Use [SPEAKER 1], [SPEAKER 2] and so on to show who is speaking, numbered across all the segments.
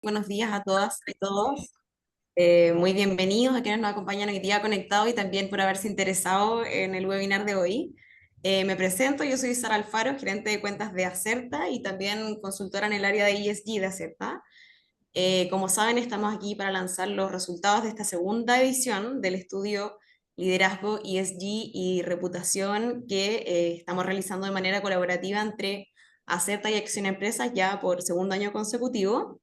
[SPEAKER 1] Buenos días a todas y todos. Muy bienvenidos a quienes nos acompañan hoy día conectados y también por haberse interesado en el webinar de hoy. Me presento, yo soy Sara Alfaro, gerente de cuentas de Acerta y también consultora en el área de ESG de Acerta. Como saben, estamos aquí para lanzar los resultados de esta segunda edición del estudio Liderazgo, ESG y Reputación que estamos realizando de manera colaborativa entre Acerta y Acción Empresas ya por segundo año consecutivo.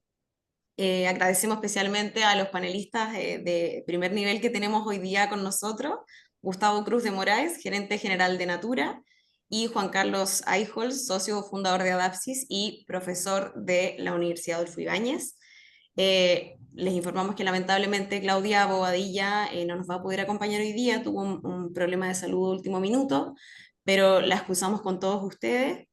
[SPEAKER 1] Agradecemos especialmente a los panelistas de primer nivel que tenemos hoy día con nosotros, Gustavo Cruz de Moraes, gerente general de Natura, y Juan Carlos Aijols, socio fundador de Adapsis y profesor de la Universidad Adolfo Ibáñez. Les informamos que lamentablemente Claudia Bobadilla no nos va a poder acompañar hoy día, tuvo un problema de salud de último minuto, pero la excusamos con todos ustedes.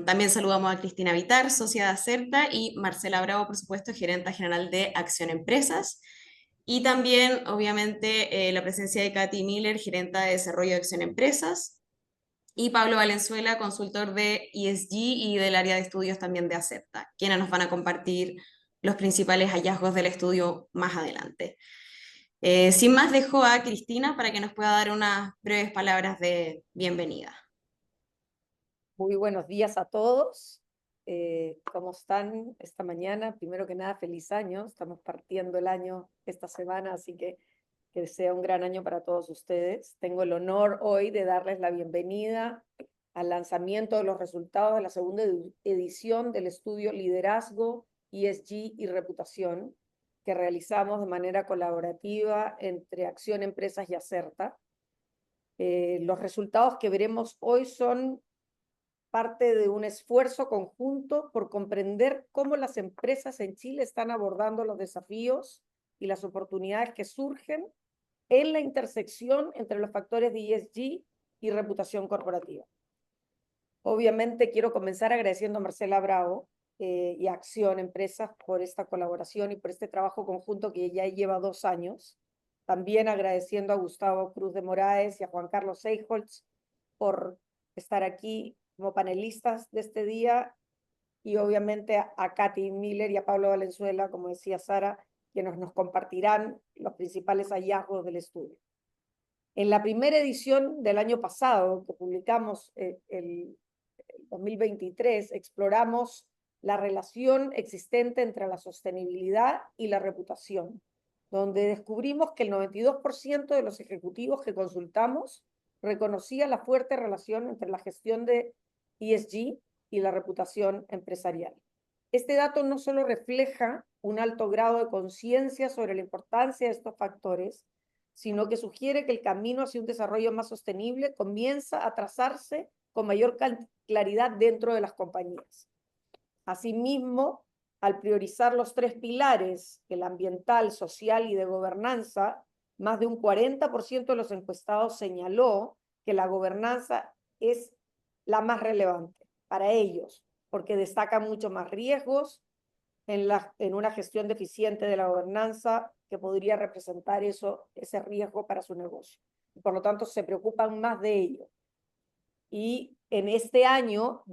[SPEAKER 1] También saludamos a Cristina Vitar, socia de Acerta, y Marcela Bravo, por supuesto, gerenta general de Acción Empresas. Y también, obviamente, la presencia de Katy Miller, gerenta de Desarrollo de Acción Empresas, y Pablo Valenzuela, consultor de ESG y del área de estudios también de Acerta, quienes nos van a compartir los principales hallazgos del estudio más adelante. Sin más, dejo a Cristina para que nos pueda dar unas breves palabras de bienvenida.
[SPEAKER 2] Muy buenos días a todos. ¿Cómo están esta mañana? Primero que nada, feliz año. Estamos partiendo el año esta semana, así que sea un gran año para todos ustedes. Tengo el honor hoy de darles la bienvenida al lanzamiento de los resultados de la segunda edición del estudio Liderazgo, ESG y Reputación, que realizamos de manera colaborativa entre Acción Empresas y Acerta. Los resultados que veremos hoy son parte de un esfuerzo conjunto por comprender cómo las empresas en Chile están abordando los desafíos y las oportunidades que surgen en la intersección entre los factores de ESG y reputación corporativa. Obviamente quiero comenzar agradeciendo a Marcela Bravo y a Acción Empresas por esta colaboración y por este trabajo conjunto que ya lleva 2 años. También agradeciendo a Gustavo Cruz de Moraes y a Juan Carlos Eichholz por estar aquí como panelistas de este día y obviamente a Katy Miller y a Pablo Valenzuela, como decía Sara, quienes nos compartirán los principales hallazgos del estudio. En la primera edición del año pasado, que publicamos el 2023, exploramos la relación existente entre la sostenibilidad y la reputación, donde descubrimos que el 92% de los ejecutivos que consultamos reconocía la fuerte relación entre la gestión de ESG y la reputación empresarial. Este dato no solo refleja un alto grado de conciencia sobre la importancia de estos factores, sino que sugiere que el camino hacia un desarrollo más sostenible comienza a trazarse con mayor claridad dentro de las compañías. Asimismo, al priorizar los 3 pilares, el ambiental, social y de gobernanza, más de un 40% de los encuestados señaló que la gobernanza es la más relevante para ellos, porque destaca mucho más riesgos en una gestión deficiente de la gobernanza que podría representar ese riesgo para su negocio. Por lo tanto, se preocupan más de ello. Y en este año,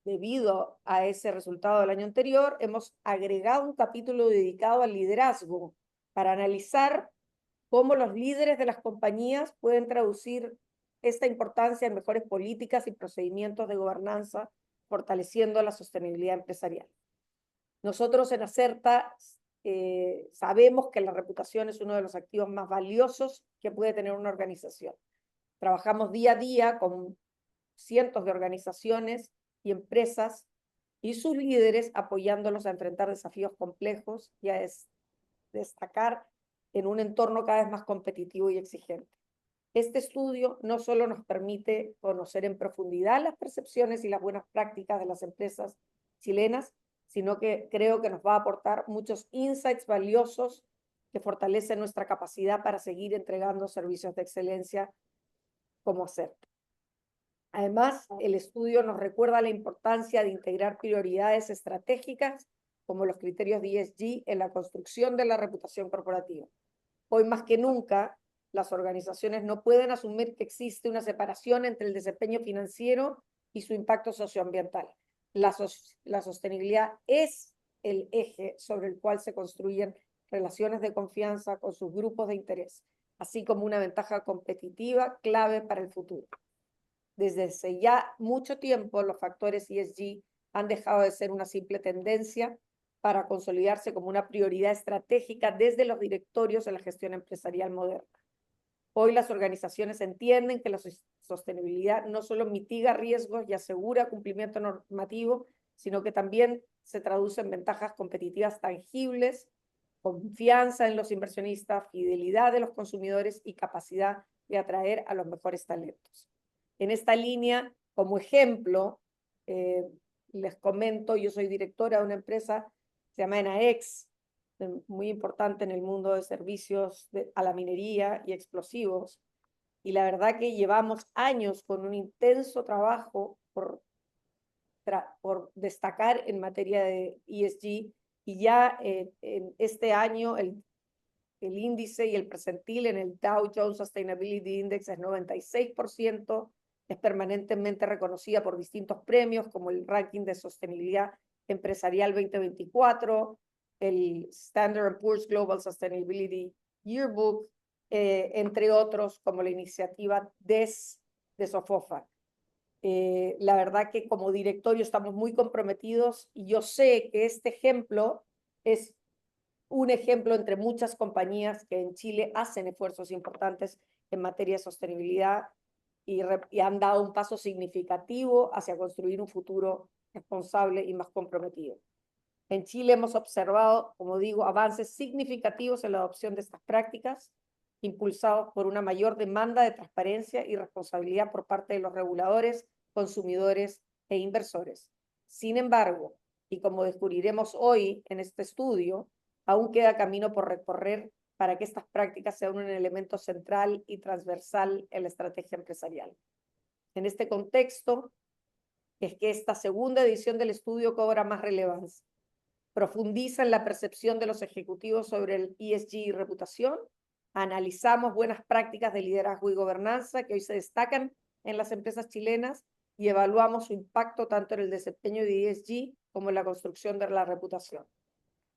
[SPEAKER 2] debido a ese resultado del año anterior, hemos agregado un capítulo dedicado al liderazgo para analizar cómo los líderes de las compañías pueden traducir esta importancia en mejores políticas y procedimientos de gobernanza, fortaleciendo la sostenibilidad empresarial. Nosotros en Acerta sabemos que la reputación es uno de los activos más valiosos que puede tener una organización. Trabajamos día a día con cientos de organizaciones y empresas y sus líderes apoyándolos a enfrentar desafíos complejos y a destacar en un entorno cada vez más competitivo y exigente. Este estudio no solo nos permite conocer en profundidad las percepciones y las buenas prácticas de las empresas chilenas, sino que creo que nos va a aportar muchos insights valiosos que fortalecen nuestra capacidad para seguir entregando servicios de excelencia como hacer. Además, el estudio nos recuerda la importancia de integrar prioridades estratégicas como los criterios de ESG en la construcción de la reputación corporativa. Hoy más que nunca, las organizaciones no pueden asumir que existe una separación entre el desempeño financiero y su impacto socioambiental. La sostenibilidad es el eje sobre el cual se construyen relaciones de confianza con sus grupos de interés, así como una ventaja competitiva clave para el futuro. Desde hace ya mucho tiempo, los factores ESG han dejado de ser una simple tendencia para consolidarse como una prioridad estratégica desde los directorios de la gestión empresarial moderna. Hoy las organizaciones entienden que la sostenibilidad no solo mitiga riesgos y asegura cumplimiento normativo, sino que también se traduce en ventajas competitivas tangibles, confianza en los inversionistas, fidelidad de los consumidores y capacidad de atraer a los mejores talentos. En esta línea, como ejemplo, les comento, yo soy directora de una empresa que se llama ENAEX, muy importante en el mundo de servicios a la minería y explosivos, y la verdad que llevamos años con un intenso trabajo por destacar en materia de ESG, y ya en este año el índice y el percentil en el Dow Jones Sustainability Index es 96%, es permanentemente reconocida por distintos premios como el ranking de sostenibilidad empresarial 2024, el Standard & Poor's Global Sustainability Yearbook, entre otros como la iniciativa DES de SOFOFA. La verdad que como directorio estamos muy comprometidos y yo sé que este ejemplo es un ejemplo entre muchas compañías que en Chile hacen esfuerzos importantes en materia de sostenibilidad y han dado un paso significativo hacia construir un futuro responsable y más comprometido. En Chile hemos observado, como digo, avances significativos en la adopción de estas prácticas, impulsados por una mayor demanda de transparencia y responsabilidad por parte de los reguladores, consumidores e inversores. Sin embargo, y como descubriremos hoy en este estudio, aún queda camino por recorrer para que estas prácticas sean un elemento central y transversal en la estrategia empresarial. En este contexto, es que esta segunda edición del estudio cobra más relevancia. Profundiza en la percepción de los ejecutivos sobre el ESG y reputación. Analizamos buenas prácticas de liderazgo y gobernanza que hoy se destacan en las empresas chilenas y evaluamos su impacto tanto en el desempeño de ESG como en la construcción de la reputación.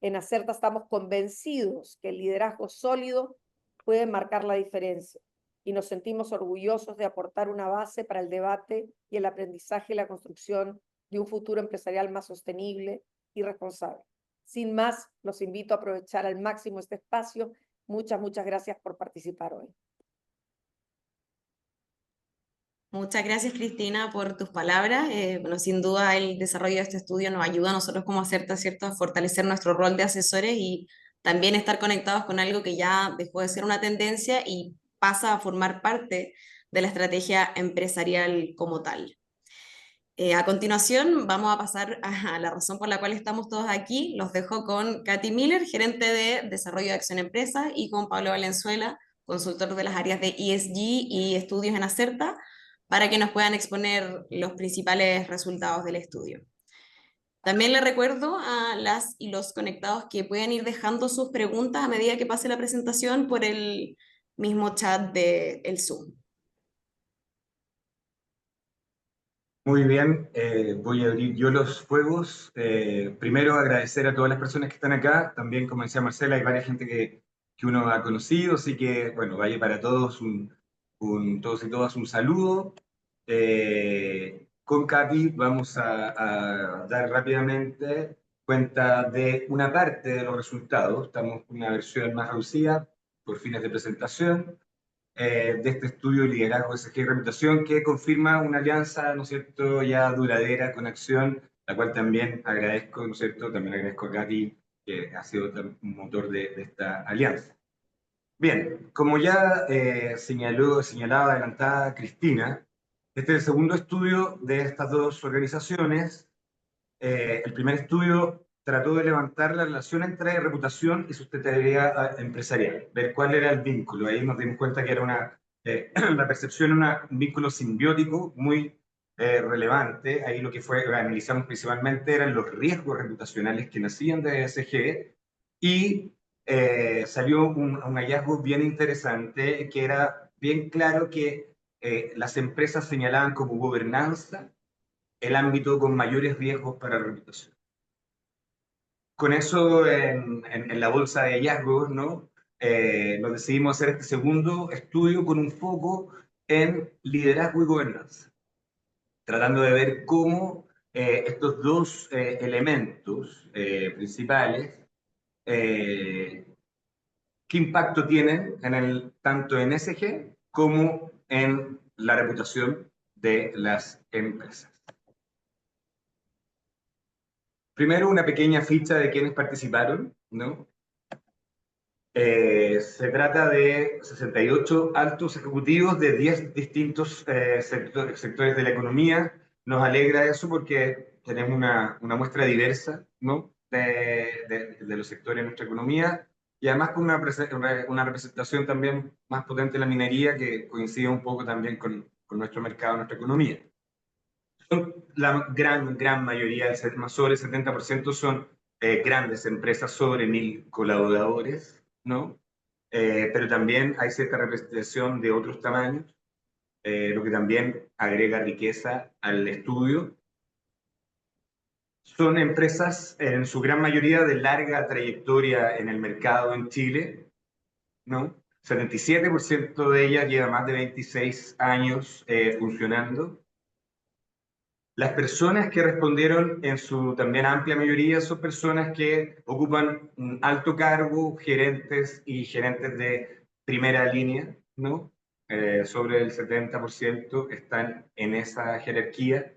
[SPEAKER 2] En Acerta estamos convencidos que el liderazgo sólido puede marcar la diferencia y nos sentimos orgullosos de aportar una base para el debate y el aprendizaje y la construcción de un futuro empresarial más sostenible y responsable. Sin más, los invito a aprovechar al máximo este espacio. Muchas gracias por participar hoy.
[SPEAKER 1] Muchas gracias, Cristina, por tus palabras. Bueno, sin duda el desarrollo de este estudio nos ayuda a nosotros como Acerta, ¿cierto?, a fortalecer nuestro rol de asesores y también estar conectados con algo que ya dejó de ser una tendencia y pasa a formar parte de la estrategia empresarial como tal. A continuación, vamos a pasar a la razón por la cual estamos todos aquí. Los dejo con Katy Miller, gerente de Desarrollo de Acción Empresa, y con Pablo Valenzuela, consultor de las áreas de ESG y estudios en Acerta, para que nos puedan exponer los principales resultados del estudio. También le recuerdo a las y los conectados que pueden ir dejando sus preguntas a medida que pase la presentación por el mismo chat del Zoom.
[SPEAKER 3] Muy bien, voy a abrir yo los fuegos. Primero agradecer a todas las personas que están acá. También, como decía Marcela, hay varias gente que uno ha conocido, así que, bueno, vaya para todos todos y todas un saludo. Con Katy vamos a dar rápidamente cuenta de una parte de los resultados. Estamos en una versión más reducida por fines de presentación de este estudio de liderazgo SG y reputación que confirma una alianza, ¿no es cierto?, ya duradera con Acción, la cual también agradezco, ¿no es cierto?, también agradezco a Katy, que ha sido un motor de esta alianza. Bien, como ya señalaba, adelantada Cristina, este es el segundo estudio de estas dos organizaciones. El primer estudio trató de levantar la relación entre reputación y sustentabilidad empresarial, ver cuál era el vínculo. Ahí nos dimos cuenta que era la percepción era un vínculo simbiótico muy relevante. Ahí lo que analizamos principalmente eran los riesgos reputacionales que nacían de ESG y salió un hallazgo bien interesante que era bien claro que las empresas señalaban como gobernanza el ámbito con mayores riesgos para la reputación. con eso en la bolsa de hallazgos, ¿no? Nos decidimos hacer este segundo estudio con un foco en liderazgo y gobernanza, tratando de ver cómo estos dos elementos principales, qué impacto tienen tanto en ESG como en la reputación de las empresas. Primero, una pequeña ficha de quienes participaron, ¿no? Se trata de 68 altos ejecutivos de 10 distintos sectores de la economía. Nos alegra eso porque tenemos una muestra diversa, ¿no? de los sectores de nuestra economía y además con una representación también más potente en la minería que coincide un poco también con nuestro mercado, nuestra economía. La gran mayoría, sobre el 70% son grandes empresas sobre 1000 colaboradores, ¿no? Pero también hay cierta representación de otros tamaños, lo que también agrega riqueza al estudio. Son empresas en su gran mayoría de larga trayectoria en el mercado en Chile, ¿no? 77% de ellas lleva más de 26 años funcionando. Las personas que respondieron en su también amplia mayoría son personas que ocupan un alto cargo, gerentes y gerentes de primera línea, ¿no? Sobre el 70% están en esa jerarquía.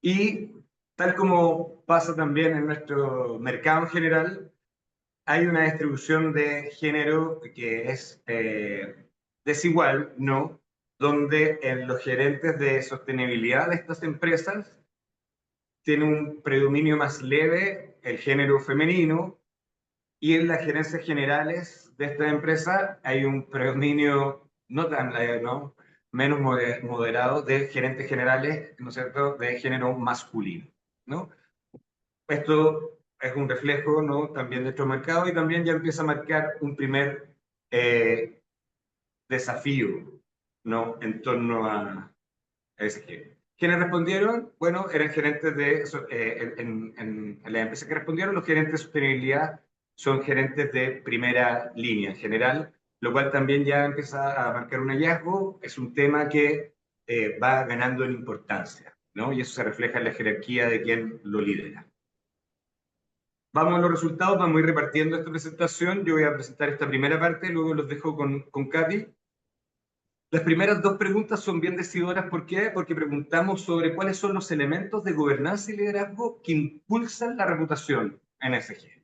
[SPEAKER 3] Y tal como pasa también en nuestro mercado en general, hay una distribución de género que es desigual, ¿no? Donde en los gerentes de sostenibilidad de estas empresas tiene un predominio más leve el género femenino y en las gerencias generales de esta empresa hay un predominio no tan leve, ¿no? Menos moderado de gerentes generales, ¿no es cierto?, de género masculino, ¿no? Esto es un reflejo, ¿no?, también de nuestro mercado y también ya empieza a marcar un primer desafío, ¿no?, en torno a ese género. ¿Quiénes respondieron? Bueno, eran gerentes de, en las empresas que respondieron, los gerentes de sostenibilidad son gerentes de primera línea en general, lo cual también ya empieza a marcar un hallazgo, es un tema que va ganando en importancia, ¿no? Y eso se refleja en la jerarquía de quien lo lidera. Vamos a los resultados, vamos a ir repartiendo esta presentación, yo voy a presentar esta primera parte, luego los dejo con Katy. Las primeras dos preguntas son bien decidoras. ¿Por qué? Porque preguntamos sobre cuáles son los elementos de gobernanza y liderazgo que impulsan la reputación en ESG.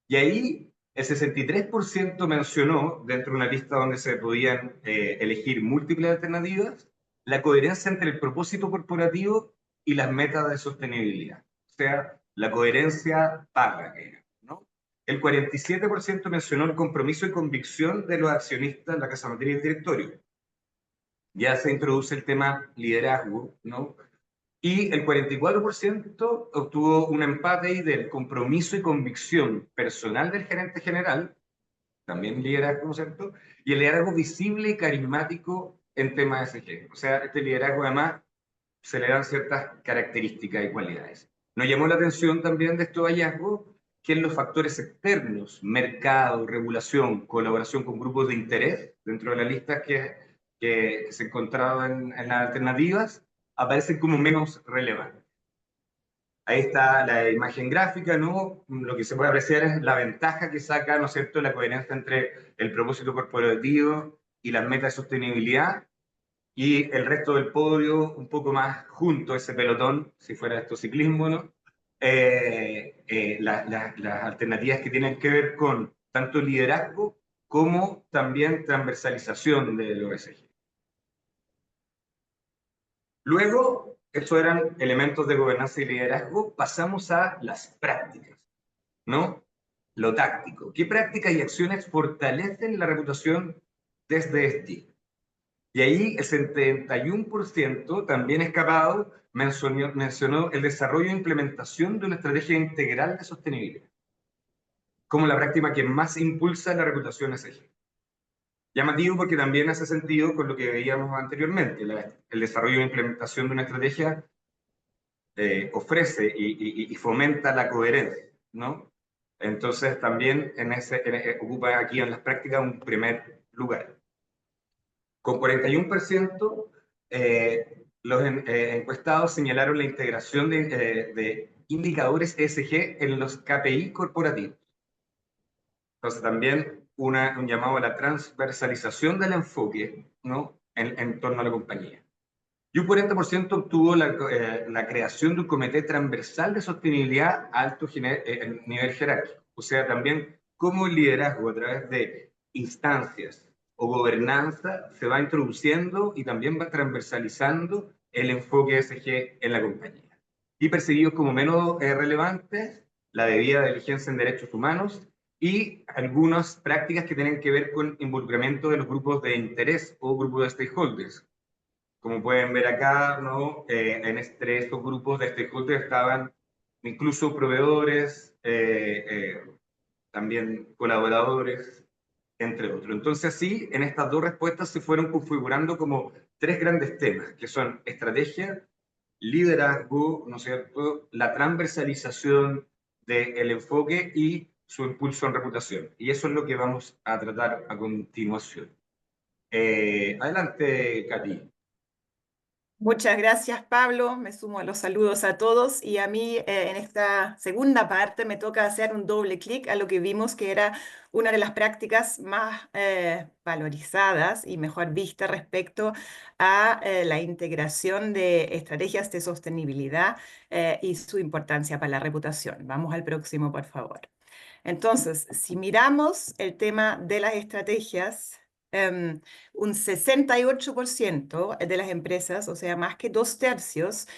[SPEAKER 3] Y ahí el 63% mencionó, dentro de una lista donde se podían elegir múltiples alternativas, la coherencia entre el propósito corporativo y las metas de sostenibilidad. O sea, la coherencia paga, ¿no? El 47% mencionó el compromiso y convicción de los accionistas en la casa matriz y el directorio. Ya se introduce el tema liderazgo, ¿no? Y el 44% obtuvo un empate ahí del compromiso y convicción personal del gerente general, también liderazgo, ¿cierto? Y el liderazgo visible y carismático en temas de ESG. O sea, este liderazgo además se le dan ciertas características y cualidades. Nos llamó la atención también de estos hallazgos que en los factores externos, mercado, regulación, colaboración con grupos de interés, dentro de la lista que se encontraban en las alternativas, aparecen como menos relevantes. Ahí está la imagen gráfica, ¿no? Lo que se puede apreciar es la ventaja que saca, ¿no es cierto?, la coherencia entre el propósito corporativo y las metas de sostenibilidad, y el resto del podio un poco más junto a ese pelotón, si fuera esto ciclismo, ¿no? Las alternativas que tienen que ver con tanto liderazgo como también transversalización de los ESG. Luego, estos eran elementos de gobernanza y liderazgo, pasamos a las prácticas, ¿no? Lo táctico. ¿Qué prácticas y acciones fortalecen la reputación desde este? Y ahí el 71% también escapado mencionó el desarrollo e implementación de una estrategia integral de sostenibilidad como la práctica que más impulsa la reputación ESG. Llamativo porque también hace sentido con lo que veíamos anteriormente, el desarrollo e implementación de una estrategia ofrece y fomenta la coherencia, ¿no? Entonces también ocupa aquí en las prácticas un primer lugar. Con 41%, los encuestados señalaron la integración de indicadores ESG en los KPI corporativos. Entonces también un llamado a la transversalización del enfoque, ¿no? en torno a la compañía. Y un 40% obtuvo la creación de un comité transversal de sostenibilidad a alto nivel jerárquico. O sea, también cómo el liderazgo a través de instancias o gobernanza se va introduciendo y también va transversalizando el enfoque ESG en la compañía. Y percibidos como menos relevantes, la debida diligencia en derechos humanos y algunas prácticas que tienen que ver con involucramiento de los grupos de interés o grupos de stakeholders. Como pueden ver acá, ¿no? Estos grupos de stakeholders estaban incluso proveedores, también colaboradores, entre otros. Entonces, sí, en estas dos respuestas se fueron configurando como tres grandes temas, que son estrategia, liderazgo, ¿no es cierto?, la transversalización del enfoque y su impulso en reputación. Y eso es lo que vamos a tratar a continuación. Adelante, Katy.
[SPEAKER 4] Muchas gracias, Pablo. Me sumo a los saludos a todos y a mí en esta segunda parte me toca hacer un doble clic a lo que vimos que era una de las prácticas más valorizadas y mejor vista respecto a la integración de estrategias de sostenibilidad y su importancia para la reputación. Vamos al próximo, por favor. Entonces, si miramos el tema de las estrategias, un 68% de las empresas, o sea, más que 2/3,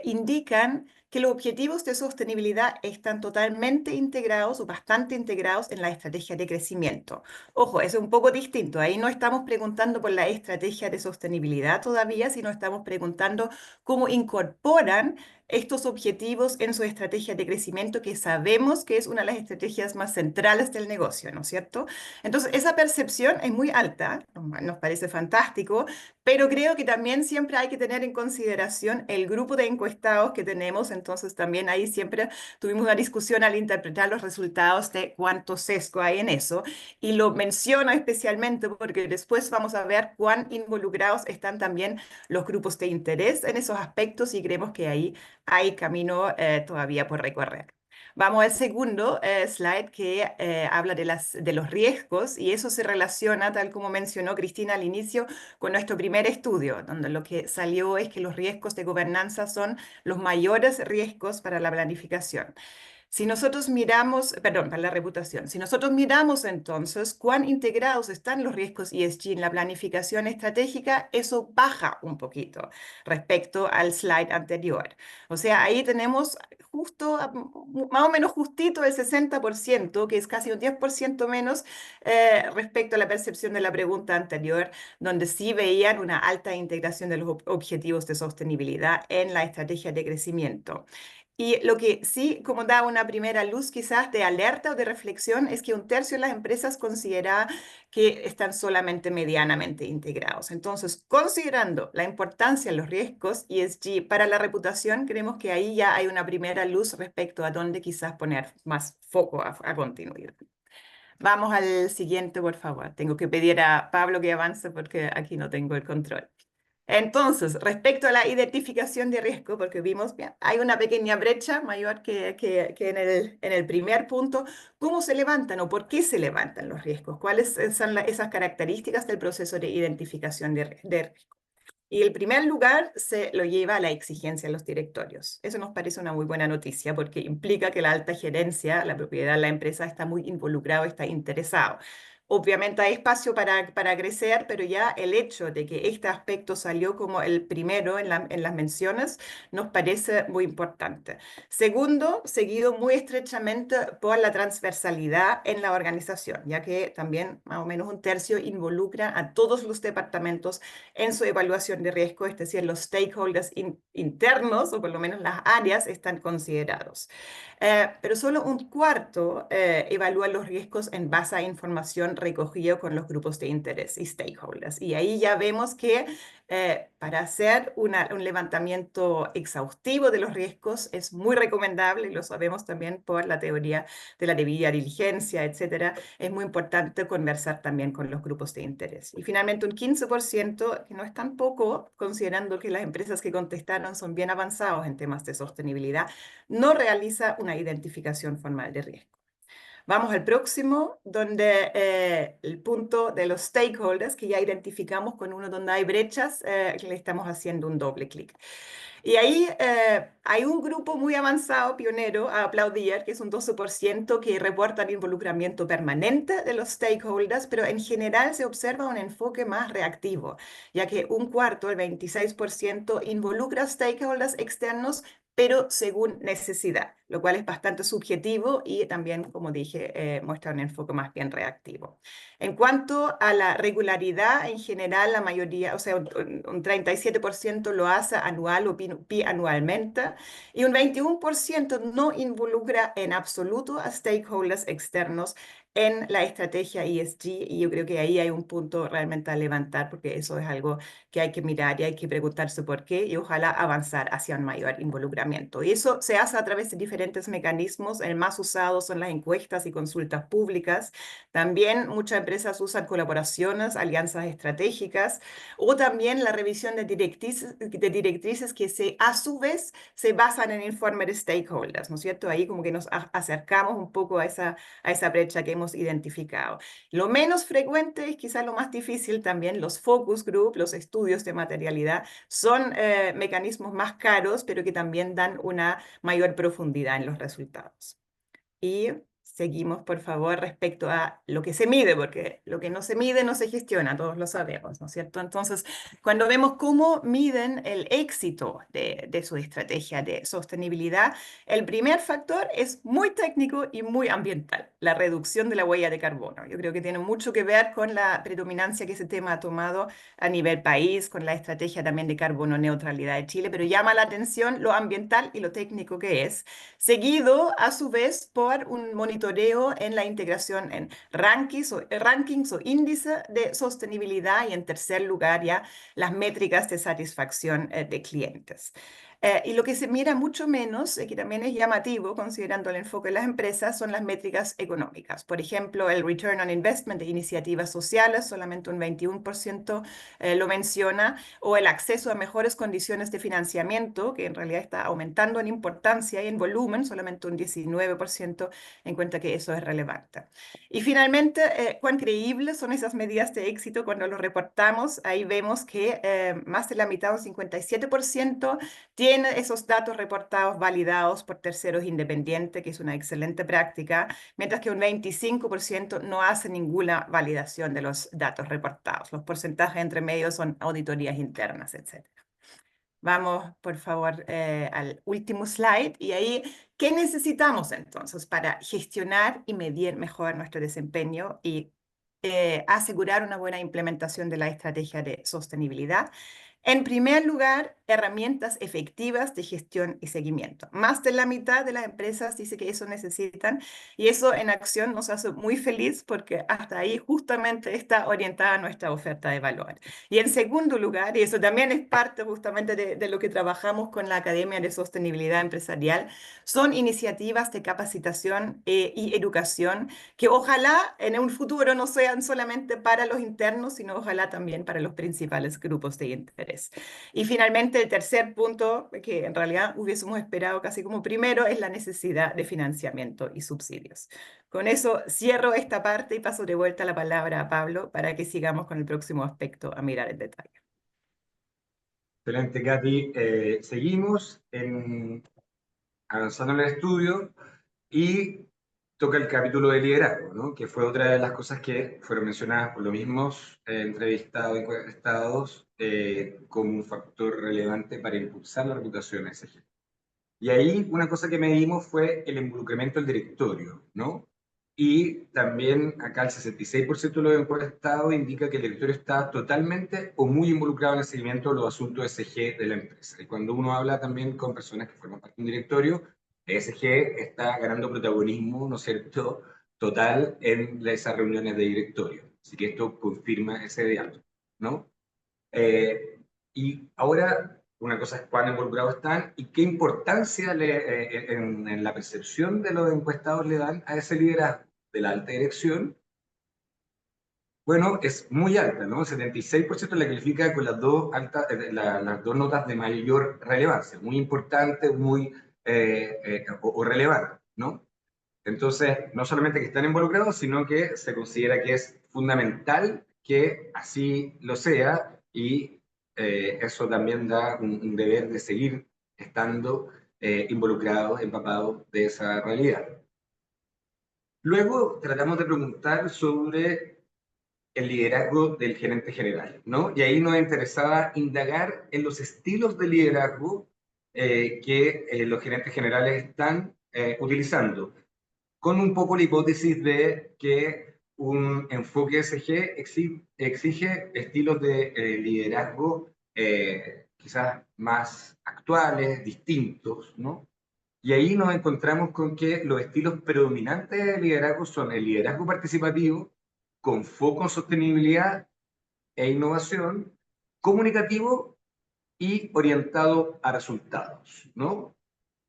[SPEAKER 4] indican que los objetivos de sostenibilidad están totalmente integrados o bastante integrados en la estrategia de crecimiento. Ojo, eso es un poco distinto. Ahí no estamos preguntando por la estrategia de sostenibilidad todavía, sino estamos preguntando cómo incorporan estos objetivos en su estrategia de crecimiento, que sabemos que es una de las estrategias más centrales del negocio, ¿no es cierto? Entonces, esa percepción es muy alta, nos parece fantástico, pero creo que también siempre hay que tener en consideración el grupo de encuestados que tenemos, entonces también ahí siempre tuvimos una discusión al interpretar los resultados de cuánto sesgo hay en eso, y lo menciono especialmente porque después vamos a ver cuán involucrados están también los grupos de interés en esos aspectos y creemos que ahí hay camino todavía por recorrer. Vamos al segundo slide que habla de los riesgos y eso se relaciona, tal como mencionó Cristina al inicio, con nuestro primer estudio, donde lo que salió es que los riesgos de gobernanza son los mayores riesgos para la planificación. Si nosotros miramos, perdón, para la reputación, si nosotros miramos entonces cuán integrados están los riesgos ESG en la planificación estratégica, eso baja un poquito respecto al slide anterior. O sea, ahí tenemos justo, más o menos justito el 60%, que es casi un 10% menos respecto a la percepción de la pregunta anterior, donde sí veían una alta integración de los objetivos de sostenibilidad en la estrategia de crecimiento. Y lo que sí, como da una primera luz quizás de alerta o de reflexión, es que 1/3 de las empresas considera que están solamente medianamente integrados. Entonces, considerando la importancia de los riesgos ESG para la reputación, creemos que ahí ya hay una primera luz respecto a dónde quizás poner más foco a continuidad. Vamos al siguiente, por favor. Tengo que pedir a Pablo que avance porque aquí no tengo el control. Entonces, respecto a la identificación de riesgo, porque vimos, bien, hay una pequeña brecha mayor que en el primer punto, ¿cómo se levantan o por qué se levantan los riesgos? ¿Cuáles son esas características del proceso de identificación de riesgo? Y el primer lugar se lo lleva a la exigencia de los directorios. Eso nos parece una muy buena noticia porque implica que la alta gerencia, la propiedad de la empresa está muy involucrado, está interesado. Obviamente hay espacio para crecer, pero ya el hecho de que este aspecto salió como el primero en las menciones nos parece muy importante. Segundo, seguido muy estrechamente por la transversalidad en la organización, ya que también más o menos 1/3 involucra a todos los departamentos en su evaluación de riesgo, es decir, los stakeholders internos, o por lo menos las áreas, están considerados. Pero solo 1/4 evalúa los riesgos en base a información recogido con los grupos de interés y stakeholders. Y ahí ya vemos que para hacer un levantamiento exhaustivo de los riesgos es muy recomendable, y lo sabemos también por la teoría de la debida diligencia, etcétera. Es muy importante conversar también con los grupos de interés. Y finalmente un 15%, que no es tan poco, considerando que las empresas que contestaron son bien avanzados en temas de sostenibilidad, no realiza una identificación formal de riesgo. Vamos al próximo, donde el punto de los stakeholders, que ya identificamos con uno donde hay brechas, que le estamos haciendo un doble clic. Y ahí hay un grupo muy avanzado, pionero, a aplaudir, que es un 12% que reportan involucramiento permanente de los stakeholders, pero en general se observa un enfoque más reactivo, ya que un cuarto, el 26%, involucra stakeholders externos, pero según necesidad, lo cual es bastante subjetivo y también, como dije, muestra un enfoque más bien reactivo. En cuanto a la regularidad, en general la mayoría, o sea, un 37% lo hace anual o bianualmente, y un 21% no involucra en absoluto a stakeholders externos en la estrategia ESG, y yo creo que ahí hay un punto realmente a levantar, porque eso es algo que hay que mirar y hay que preguntarse por qué, y ojalá avanzar hacia un mayor involucramiento. Y eso se hace a través de diferentes mecanismos. El más usado son las encuestas y consultas públicas. También muchas empresas usan colaboraciones, alianzas estratégicas, o también la revisión de directrices que a su vez se basan en informes de stakeholders, ¿no es cierto? Ahí como que nos acercamos un poco a esa brecha que hemos identificado. Lo menos frecuente es quizás lo más difícil también, los focus group, los estudios de materialidad, son mecanismos más caros, pero que también dan una mayor profundidad en los resultados. Y seguimos, por favor, respecto a lo que se mide, porque lo que no se mide no se gestiona, todos lo sabemos, ¿no es cierto? Entonces, cuando vemos cómo miden el éxito de su estrategia de sostenibilidad, el primer factor es muy técnico y muy ambiental, la reducción de la huella de carbono. Yo creo que tiene mucho que ver con la predominancia que ese tema ha tomado a nivel país, con la estrategia también de carbono neutralidad de Chile, pero llama la atención lo ambiental y lo técnico que es, seguido a su vez por un monitoreo en la integración en rankings o índices de sostenibilidad, y en tercer lugar ya las métricas de satisfacción de clientes. Y lo que se mira mucho menos, que también es llamativo considerando el enfoque de las empresas, son las métricas económicas. Por ejemplo, el Return on Investment de iniciativas sociales, solamente un 21% lo menciona, o el acceso a mejores condiciones de financiamiento, que en realidad está aumentando en importancia y en volumen, solamente un 19% en cuenta que eso es relevante. Y finalmente, cuán creíbles son esas medidas de éxito cuando lo reportamos. Ahí vemos que más de la mitad, un 57%, tiene esos datos reportados validados por terceros independientes, que es una excelente práctica, mientras que un 25% no hace ninguna validación de los datos reportados. Los porcentajes entre medios son auditorías internas, etc. Vamos, por favor, al último slide. Y ahí, ¿qué necesitamos entonces para gestionar y medir mejor nuestro desempeño y asegurar una buena implementación de la estrategia de sostenibilidad? En primer lugar, herramientas efectivas de gestión y seguimiento. Más de la mitad de las empresas dice que eso necesitan, y eso en acción nos hace muy feliz, porque hasta ahí justamente está orientada nuestra oferta de valor. Y en segundo lugar, y eso también es parte justamente de lo que trabajamos con la Academia de Sostenibilidad Empresarial, son iniciativas de capacitación y educación que ojalá en un futuro no sean solamente para los internos, sino ojalá también para los principales grupos de interés. Y finalmente, el tercer punto, que en realidad hubiésemos esperado casi como primero, es la necesidad de financiamiento y subsidios. Con eso cierro esta parte y paso de vuelta la palabra a Pablo para que sigamos con el próximo aspecto a mirar en detalle.
[SPEAKER 3] Excelente, Katy. Seguimos avanzando en el estudio y toca el capítulo de liderazgo, ¿no? Que fue otra de las cosas que fueron mencionadas por los mismos entrevistados y encuestados como un factor relevante para impulsar la reputación ESG. Y ahí una cosa que medimos fue el involucramiento del directorio, ¿no? Y también acá el 66% de los encuestados indica que el directorio está totalmente o muy involucrado en el seguimiento de los asuntos ESG de la empresa. Y cuando uno habla también con personas que forman parte de un directorio, ESG está ganando protagonismo, ¿no es cierto?, total en esas reuniones de directorio. Así que esto confirma ese diálogo, ¿no? Y ahora, una cosa es cuán involucrados están y qué importancia en la percepción de los encuestados le dan a ese liderazgo de la alta dirección. Bueno, es muy alta, ¿no? El 76% la califica con las las dos notas de mayor relevancia, muy importante, muy o relevante, ¿no? Entonces, no solamente que están involucrados, sino que se considera que es fundamental que así lo sea y eso también da un deber de seguir estando involucrados, empapados de esa realidad. Luego tratamos de preguntar sobre el liderazgo del gerente general, ¿no? Y ahí nos interesaba indagar en los estilos de liderazgo que los gerentes generales están utilizando, con un poco la hipótesis de que un enfoque ESG exige estilos de liderazgo quizás más actuales, distintos, ¿no? Y ahí nos encontramos con que los estilos predominantes de liderazgo son el liderazgo participativo, con foco en sostenibilidad e innovación, comunicativo y orientado a resultados, ¿no?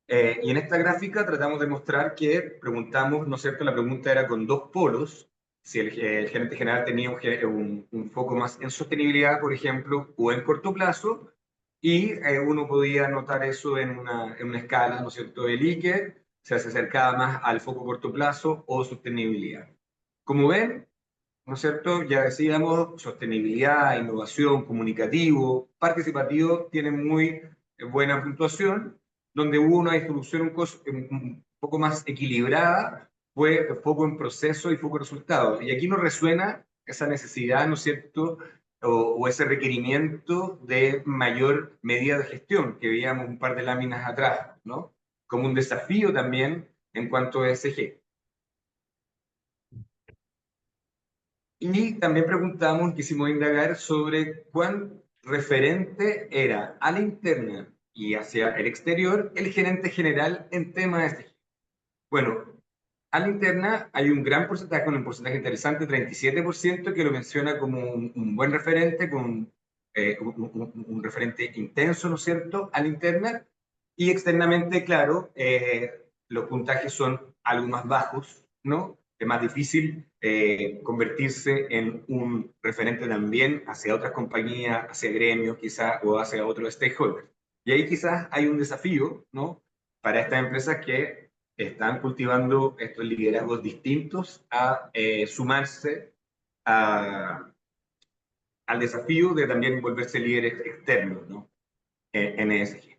[SPEAKER 3] Y en esta gráfica tratamos de mostrar que preguntamos, ¿no es cierto? La pregunta era con dos polos, si el gerente general tenía un foco más en sostenibilidad, por ejemplo, o en corto plazo, y uno podía notar eso en una escala, ¿no es cierto?, de Likert, se acercaba más al foco corto plazo o sostenibilidad. Como ven, ¿no es cierto? Ya decíamos, sostenibilidad, innovación, comunicativo, participativo, tienen muy buena puntuación, donde hubo una distribución un poco más equilibrada, fue foco en proceso y foco en resultado. Y aquí nos resuena esa necesidad, ¿no es cierto?, o ese requerimiento de mayor medida de gestión, que veíamos un par de láminas atrás, ¿no? Como un desafío también en cuanto a ESG. Y también preguntamos, quisimos indagar sobre cuán referente era a la interna y hacia el exterior el gerente general en temas de... Bueno, a la interna hay un gran porcentaje, un porcentaje interesante, 37%, que lo menciona como un buen referente, con un referente intenso, ¿no es cierto?, a la interna. Y externamente, claro, los puntajes son algo más bajos, ¿no? Es más difícil convertirse en un referente también hacia otras compañías, hacia gremios quizás, o hacia otros stakeholders. Y ahí quizás hay un desafío, ¿no?, para estas empresas que están cultivando estos liderazgos distintos a sumarse al desafío de también volverse líderes externos, ¿no?, en ESG.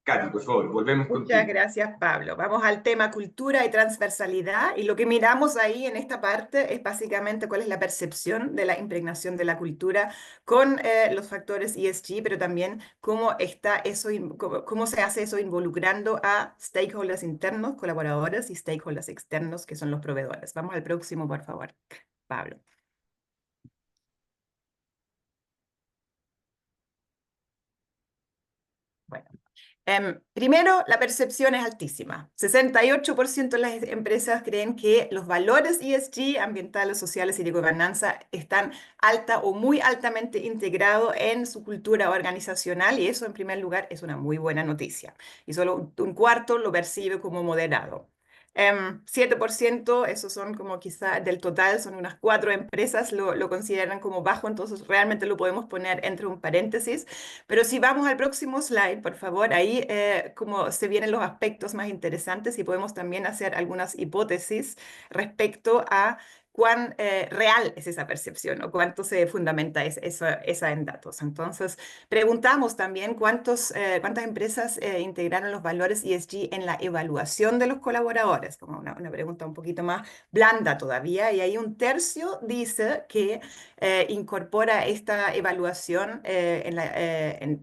[SPEAKER 3] Katy, por favor, volvemos
[SPEAKER 4] Muchas
[SPEAKER 3] contigo.
[SPEAKER 4] gracias, Pablo. Vamos al tema cultura y transversalidad. Y lo que miramos ahí en esta parte es básicamente cuál es la percepción de la impregnación de la cultura con los factores ESG, pero también cómo está eso, cómo se hace eso involucrando a stakeholders internos, colaboradores y stakeholders externos, que son los proveedores. Vamos al próximo, por favor, Pablo. Bueno. Primero, la percepción es altísima. 68% de las empresas creen que los valores ESG, ambientales, sociales y de gobernanza, están alta o muy altamente integrados en su cultura organizacional y eso, en primer lugar, es una muy buena noticia. Y solo un cuarto lo percibe como moderado. 7%, esos son como quizá del total, son unas 4 empresas, lo consideran como bajo, entonces realmente lo podemos poner entre un paréntesis. Pero si vamos al próximo slide, por favor, ahí como se vienen los aspectos más interesantes y podemos también hacer algunas hipótesis respecto a cuán real es esa percepción o cuánto se fundamenta esa en datos. Entonces, preguntamos también cuántas empresas integraron los valores ESG en la evaluación de los colaboradores, como una pregunta un poquito más blanda todavía, y ahí un tercio dice que incorpora esta evaluación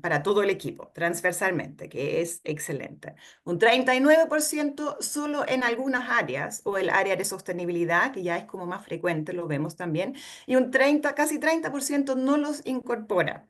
[SPEAKER 4] para todo el equipo, transversalmente, que es excelente. Un 39% solo en algunas áreas, o el área de sostenibilidad, que ya es como más más frecuente, lo vemos también, y un casi 30% no los incorpora.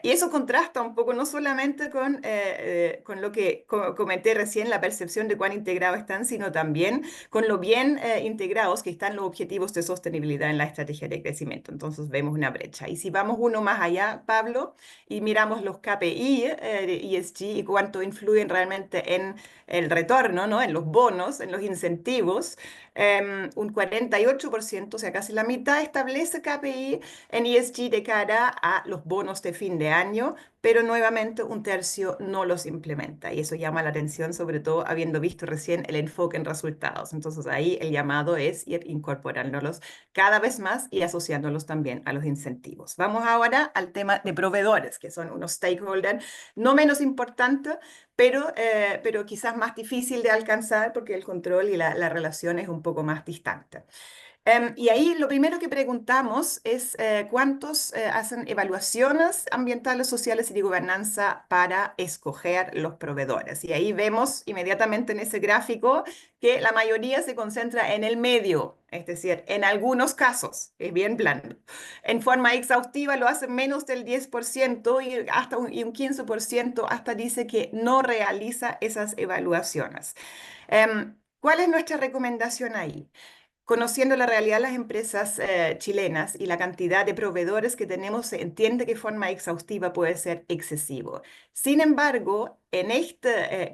[SPEAKER 4] Y eso contrasta un poco no solamente con lo que comenté recién, la percepción de cuán integrados están, sino también con lo bien integrados que están los objetivos de sostenibilidad en la estrategia de crecimiento. Entonces vemos una brecha. Y si vamos uno más allá, Pablo, y miramos los KPI de ESG y cuánto influyen realmente en el retorno, ¿no? En los bonos, en los incentivos, un 48%, o sea, casi la mitad, establece KPI en ESG de cara a los bonos de fin de año, pero nuevamente un tercio no los implementa. Y eso llama la atención, sobre todo habiendo visto recién el enfoque en resultados. Entonces ahí el llamado es ir incorporándolos cada vez más y asociándolos también a los incentivos. Vamos ahora al tema de proveedores, que son unos stakeholders no menos importantes, pero quizás más difícil de alcanzar porque el control y la relación es un poco más distante. Y ahí lo primero que preguntamos es cuántos hacen evaluaciones ambientales, sociales y de gobernanza para escoger los proveedores. Y ahí vemos inmediatamente en ese gráfico que la mayoría se concentra en el medio, es decir, en algunos casos, es bien blando. En forma exhaustiva lo hacen menos del 10% y hasta un 15% hasta dice que no realiza esas evaluaciones. ¿Cuál es nuestra recomendación ahí? Conociendo la realidad de las empresas chilenas y la cantidad de proveedores que tenemos, se entiende que forma exhaustiva puede ser excesivo. Sin embargo,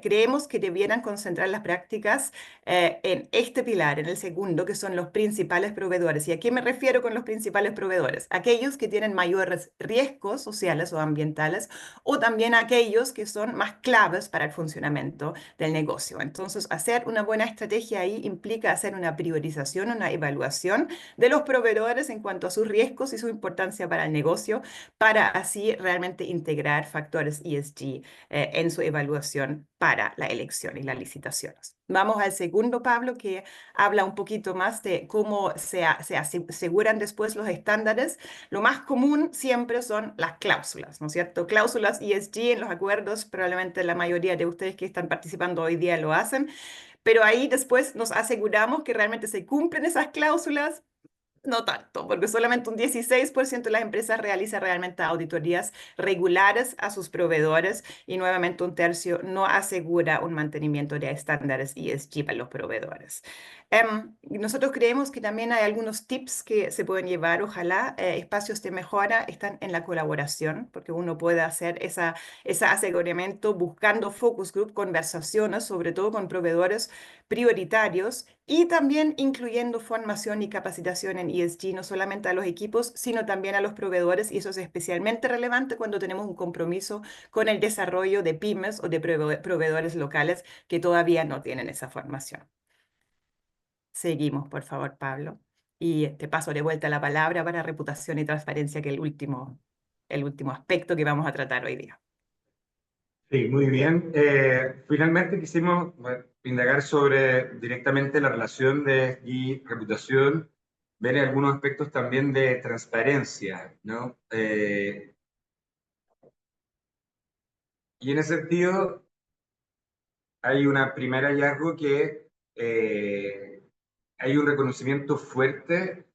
[SPEAKER 4] creemos que debieran concentrar las prácticas en este pilar, en el segundo, que son los principales proveedores. ¿Y a qué me refiero con los principales proveedores? Aquellos que tienen mayores riesgos sociales o ambientales, o también aquellos que son más claves para el funcionamiento del negocio. Entonces, hacer una buena estrategia ahí implica hacer una priorización, una evaluación de los proveedores en cuanto a sus riesgos y su importancia para el negocio, para así realmente integrar factores ESG en su evaluación para la elección y las licitaciones. Vamos al segundo, Pablo, que habla un poquito más de cómo se aseguran después los estándares. Lo más común siempre son las cláusulas, ¿no es cierto? Cláusulas ESG en los acuerdos, probablemente la mayoría de ustedes que están participando hoy día lo hacen, pero ahí después nos aseguramos que realmente se cumplen esas cláusulas. No tanto, porque solamente un 16% de las empresas realiza realmente auditorías regulares a sus proveedores y nuevamente un tercio no asegura un mantenimiento de estándares ESG para los proveedores. Nosotros creemos que también hay algunos tips que se pueden llevar, ojalá, espacios de mejora están en la colaboración, porque uno puede hacer ese aseguramiento buscando focus group, conversaciones, sobre todo con proveedores prioritarios y también incluyendo formación y capacitación en ESG, no solamente a los equipos, sino también a los proveedores, y eso es especialmente relevante cuando tenemos un compromiso con el desarrollo de pymes o de proveedores locales que todavía no tienen esa formación. Seguimos, por favor, Pablo. Y te paso de vuelta la palabra para reputación y transparencia, que es el último aspecto que vamos a tratar hoy día.
[SPEAKER 3] Sí, muy bien. Finalmente quisimos indagar sobre directamente la relación de y reputación, ver algunos aspectos también de transparencia, ¿no? Y en ese sentido hay una primer hallazgo que hay un reconocimiento fuerte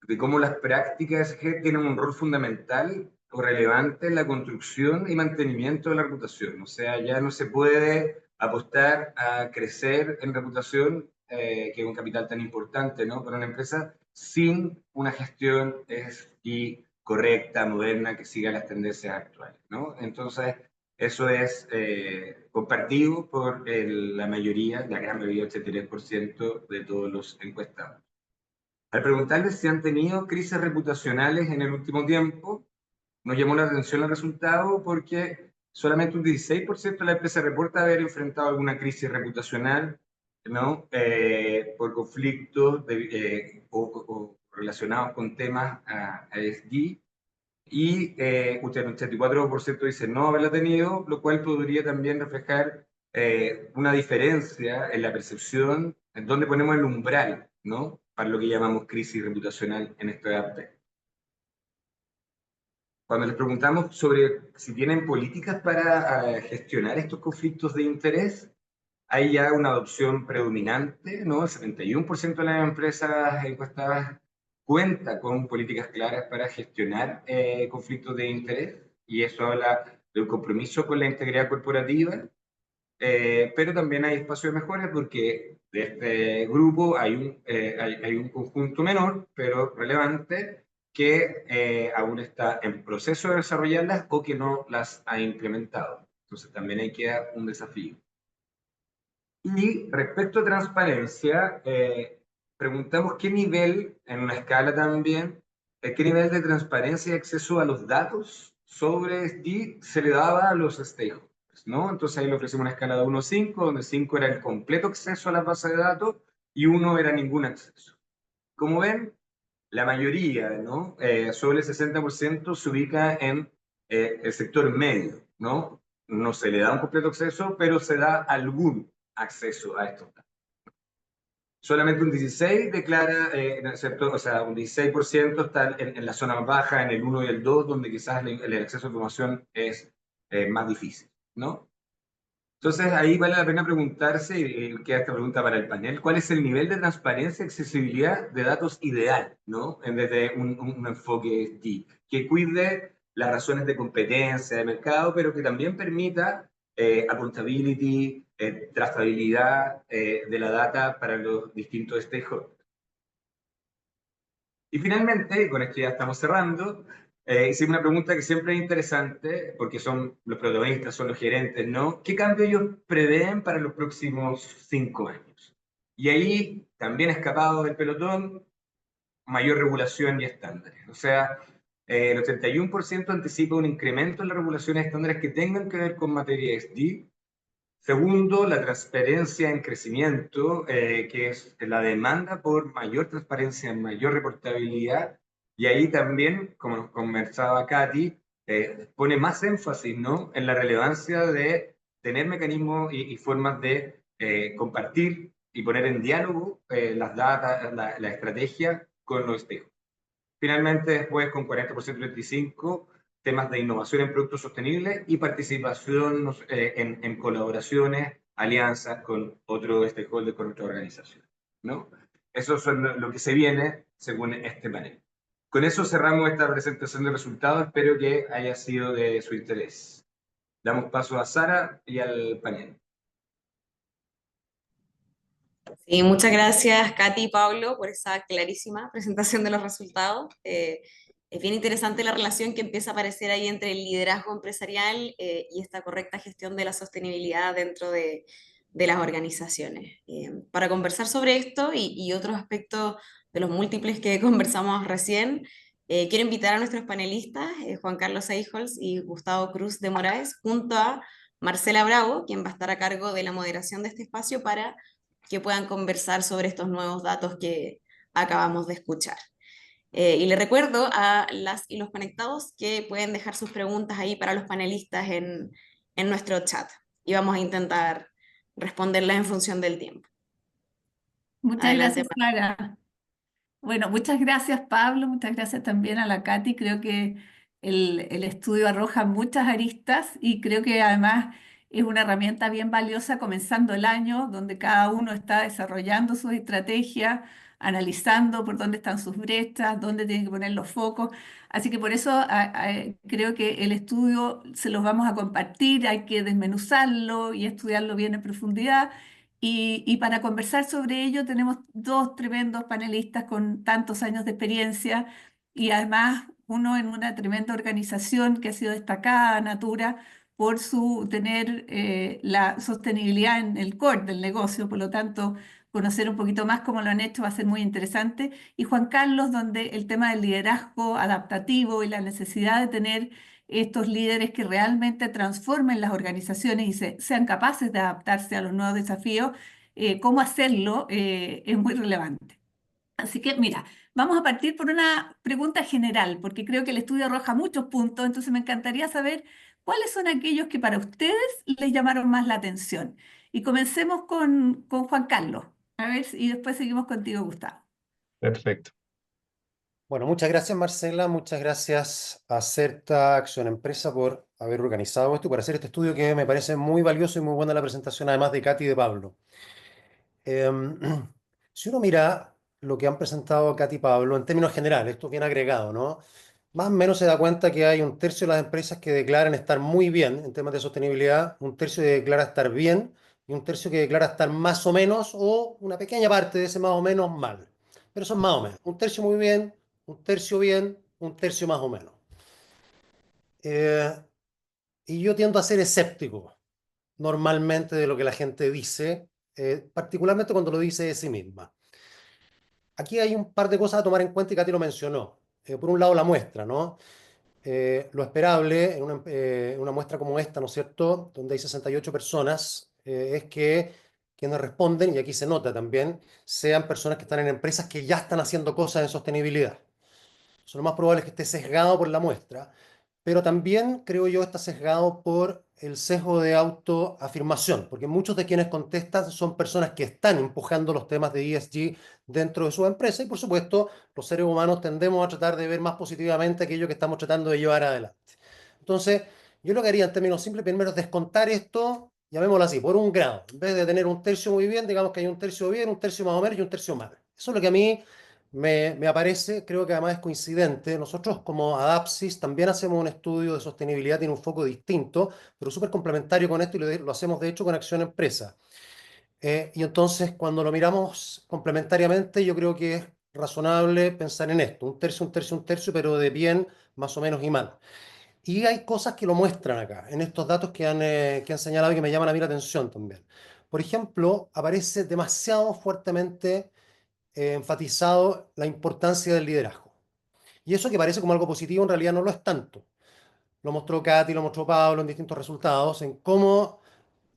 [SPEAKER 3] de cómo las prácticas ESG tienen un rol fundamental o relevante en la construcción y mantenimiento de la reputación. O sea, ya no se puede apostar a crecer en reputación, que es un capital tan importante, ¿no?, para una empresa, sin una gestión ESG correcta, moderna, que siga las tendencias actuales, ¿no? Entonces, eso es compartido por la mayoría, la gran mayoría, el 83% de todos los encuestados. Al preguntarles si han tenido crisis reputacionales en el último tiempo, nos llamó la atención el resultado porque solamente un 16% de la empresa reporta haber enfrentado alguna crisis reputacional, ¿no?, por conflictos o relacionados con temas ESG, y un 84% dice no haberla tenido, lo cual podría también reflejar una diferencia en la percepción, en donde ponemos el umbral, ¿no?, para lo que llamamos crisis reputacional en este aspecto. Cuando les preguntamos sobre si tienen políticas para gestionar estos conflictos de interés, hay ya una adopción predominante, ¿no? El 71% de las empresas encuestadas cuenta con políticas claras para gestionar conflictos de interés, y eso habla de un compromiso con la integridad corporativa, pero también hay espacio de mejora porque de este grupo hay un conjunto menor, pero relevante, que aún está en proceso de desarrollarlas o que no las ha implementado. Entonces también hay que dar un desafío. Y respecto a transparencia, preguntamos qué nivel, en una escala también, qué nivel de transparencia y acceso a los datos sobre SDI se le daba a los stakeholders, ¿no? Entonces ahí le ofrecimos una escala de 1 a 5, donde 5 era el completo acceso a la base de datos y 1 era ningún acceso. Como ven, la mayoría, ¿no? Sobre el 60% se ubica en el sector medio, ¿no? No se le da un completo acceso, pero se da algún acceso a estos datos. Solamente un 16% declara en el sector, o sea, un 16% está en la zona baja, en el 1 y el 2, donde quizás el acceso a información es más difícil, ¿no? Entonces ahí vale la pena preguntarse, y queda esta pregunta para el panel, ¿cuál es el nivel de transparencia y accesibilidad de datos ideal, ¿no? Desde un enfoque TIC, que cuide las razones de competencia, de mercado, pero que también permita accountability, trazabilidad de la data para los distintos stakeholders. Y finalmente, y con esto ya estamos cerrando, hicimos una pregunta que siempre es interesante, porque son los protagonistas, son los gerentes, ¿no? ¿Qué cambio ellos prevén para los próximos 5 años? Y ahí, también escapado del pelotón, mayor regulación y estándares. O sea, el 81% anticipa un incremento en las regulaciones y estándares que tengan que ver con materia SD. Segundo, la transparencia en crecimiento, que es la demanda por mayor transparencia, mayor reportabilidad. Y ahí también, como nos conversaba Katy, pone más énfasis, ¿no?, en la relevancia de tener mecanismos y formas de compartir y poner en diálogo las datas, la estrategia con los stakeholders. Finalmente, después, con 40% 35%, temas de innovación en productos sostenibles y participación en colaboraciones, alianzas con otros stakeholders, con otra organización, ¿no? Eso es lo que se viene según este panel. Con eso cerramos esta presentación de resultados. Espero que haya sido de su interés. Damos paso a Sara y al panel.
[SPEAKER 1] Sí, muchas gracias, Katy y Pablo, por esa clarísima presentación de los resultados. Es bien interesante la relación que empieza a aparecer ahí entre el liderazgo empresarial y esta correcta gestión de la sostenibilidad dentro de las organizaciones. Para conversar sobre esto y otros aspectos de los múltiples que conversamos recién, quiero invitar a nuestros panelistas, Juan Carlos Eijols y Gustavo Cruz de Moraes, junto a Marcela Bravo, quien va a estar a cargo de la moderación de este espacio para que puedan conversar sobre estos nuevos datos que acabamos de escuchar. Y le recuerdo a las y los conectados que pueden dejar sus preguntas ahí para los panelistas en nuestro chat y vamos a intentar responderlas en función del tiempo.
[SPEAKER 5] Muchas
[SPEAKER 1] Adelante.
[SPEAKER 5] gracias, Sara. Bueno, muchas gracias, Pablo. Muchas gracias también a la Katy. Creo que el estudio arroja muchas aristas y creo que además es una herramienta bien valiosa comenzando el año, donde cada uno está desarrollando sus estrategias, analizando por dónde están sus brechas, dónde tienen que poner los focos. Así que por eso creo que el estudio se los vamos a compartir, hay que desmenuzarlo y estudiarlo bien en profundidad. Y para conversar sobre ello tenemos dos tremendos panelistas con tantos años de experiencia y además uno en una tremenda organización que ha sido destacada, Natura, por su tener la sostenibilidad en el core del negocio. Por lo tanto, conocer un poquito más cómo lo han hecho va a ser muy interesante. Y Juan Carlos, donde el tema del liderazgo adaptativo y la necesidad de tener estos líderes que realmente transformen las organizaciones y sean capaces de adaptarse a los nuevos desafíos, cómo hacerlo es muy relevante. Así que, mira, vamos a partir por una pregunta general, porque creo que el estudio arroja muchos puntos, entonces me encantaría saber cuáles son aquellos que para ustedes les llamaron más la atención. Y comencemos con Juan Carlos, a ver, y después seguimos contigo, Gustavo.
[SPEAKER 3] Perfecto.
[SPEAKER 6] Bueno, muchas gracias Marcela, muchas gracias a Certac, Acción Empresa, por haber organizado esto y por hacer este estudio que me parece muy valioso y muy buena la presentación, además de Katy y de Pablo. Em, si uno mira lo que han presentado Katy y Pablo en términos generales, esto es bien agregado, ¿no? Más o menos se da cuenta que hay un tercio de las empresas que declaran estar muy bien en temas de sostenibilidad, un tercio que declara estar bien y un tercio que declara estar más o menos o una pequeña parte de ese más o menos mal. Pero son más o menos. Un tercio muy bien, un tercio más o menos. Eh, y yo tiendo a ser escéptico normalmente de lo que la gente dice, particularmente cuando lo dice de sí misma. Aquí hay un par de cosas a tomar en cuenta y Katy lo mencionó. Por un lado, la muestra, ¿no? Lo esperable en una muestra como esta, ¿no es cierto?, donde hay 68 personas, es que quienes responden, y aquí se nota también, sean personas que están en empresas que ya están haciendo cosas en sostenibilidad. Eso lo más probable es que esté sesgado por la muestra, pero también, creo yo, está sesgado por el sesgo de autoafirmación, porque muchos de quienes contestan son personas que están empujando los temas de ESG dentro de su empresa y, por supuesto, los seres humanos tendemos a tratar de ver más positivamente aquello que estamos tratando de llevar adelante. Entonces, yo lo que haría en términos simples, primero es descontar esto, llamémoslo así, por un grado. En vez de tener un tercio muy bien, digamos que hay un tercio bien, un tercio más o menos y un tercio mal. Eso es lo que a mí me aparece, creo que además es coincidente. Nosotros como Adapsys también hacemos un estudio de sostenibilidad, tiene un foco distinto, pero súper complementario con esto y lo hacemos de hecho con Acción Empresa. Y entonces cuando lo miramos complementariamente, yo creo que es razonable pensar en esto, un tercio, un tercio, un tercio, pero de bien, más o menos y mal. Y hay cosas que lo muestran acá, en estos datos que han señalado y que me llaman a mí la atención también. Por ejemplo, aparece demasiado fuertemente enfatizado la importancia del liderazgo. Y eso que parece como algo positivo, en realidad no lo es tanto. Lo mostró Katy, lo mostró Pablo en distintos resultados, en cómo,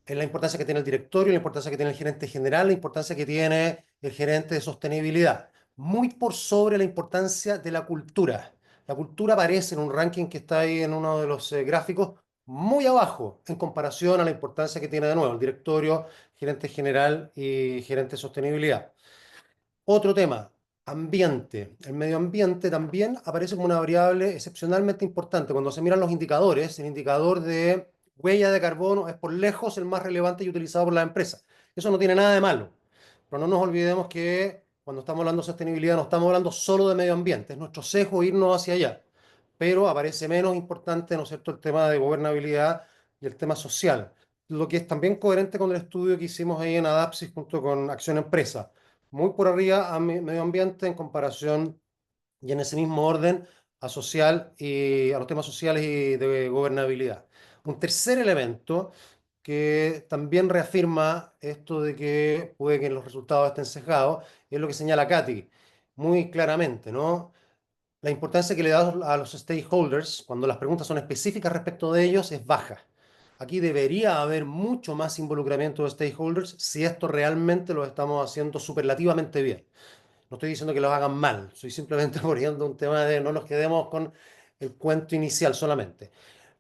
[SPEAKER 6] en la importancia que tiene el directorio, la importancia que tiene el gerente general, la importancia que tiene el gerente de sostenibilidad. Muy por sobre la importancia de la cultura. La cultura aparece en un ranking que está ahí en uno de los gráficos muy abajo en comparación a la importancia que tiene de nuevo el directorio, gerente general y gerente de sostenibilidad. Otro tema, ambiente. El medio ambiente también aparece como una variable excepcionalmente importante. Cuando se miran los indicadores, el indicador de huella de carbono es por lejos el más relevante y utilizado por las empresas. Eso no tiene nada de malo. Pero no nos olvidemos que cuando estamos hablando de sostenibilidad no estamos hablando solo de medio ambiente. Es nuestro sesgo irnos hacia allá. Pero aparece menos importante, ¿no es cierto?, el tema de gobernabilidad y el tema social. Lo que es también coherente con el estudio que hicimos ahí en Adapsys junto con Acción Empresa muy por arriba a medio ambiente en comparación y en ese mismo orden a social y a los temas sociales y de gobernabilidad. Un tercer elemento que también reafirma esto de que puede que los resultados estén sesgados es lo que señala Katy muy claramente, ¿no? La importancia que le da a los stakeholders cuando las preguntas son específicas respecto de ellos es baja. Aquí debería haber mucho más involucramiento de stakeholders si esto realmente lo estamos haciendo superlativamente bien. No estoy diciendo que lo hagan mal, estoy simplemente poniendo un tema de no nos quedemos con el cuento inicial solamente.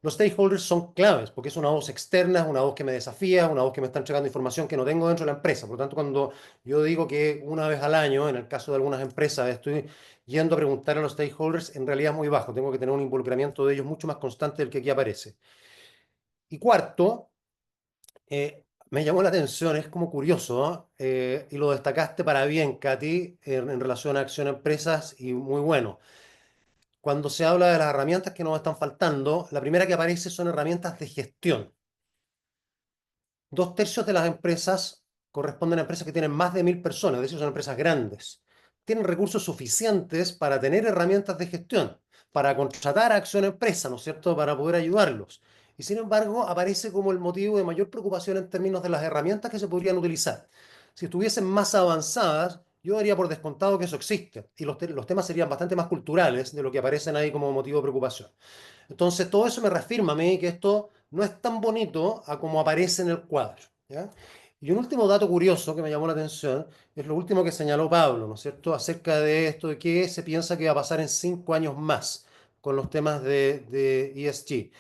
[SPEAKER 6] Los stakeholders son claves porque es una voz externa, es una voz que me desafía, una voz que me está entregando información que no tengo dentro de la empresa. Por lo tanto, cuando yo digo que una vez al año, en el caso de algunas empresas, estoy yendo a preguntar a los stakeholders, en realidad es muy bajo. Tengo que tener un involucramiento de ellos mucho más constante del que aquí aparece. Y cuarto, me llamó la atención, es como curioso, ¿no? Y lo destacaste para bien, Katy, en relación a Acción Empresas, y muy bueno. Cuando se habla de las herramientas que nos están faltando, la primera que aparece son herramientas de gestión. Dos tercios de las empresas corresponden a empresas que tienen más de 1000 personas, es decir, son empresas grandes. Tienen recursos suficientes para tener herramientas de gestión, para contratar a Acción Empresa, ¿no es cierto?, para poder ayudarlos. Y sin embargo, aparece como el motivo de mayor preocupación en términos de las herramientas que se podrían utilizar. Si estuviesen más avanzadas, yo daría por descontado que eso existe. Y los temas serían bastante más culturales de lo que aparecen ahí como motivo de preocupación. Entonces, todo eso me reafirma a mí que esto no es tan bonito a como aparece en el cuadro, ¿ya? Y un último dato curioso que me llamó la atención es lo último que señaló Pablo, ¿no es cierto?, acerca de esto de qué se piensa que va a pasar en 5 años más con los temas de ESG.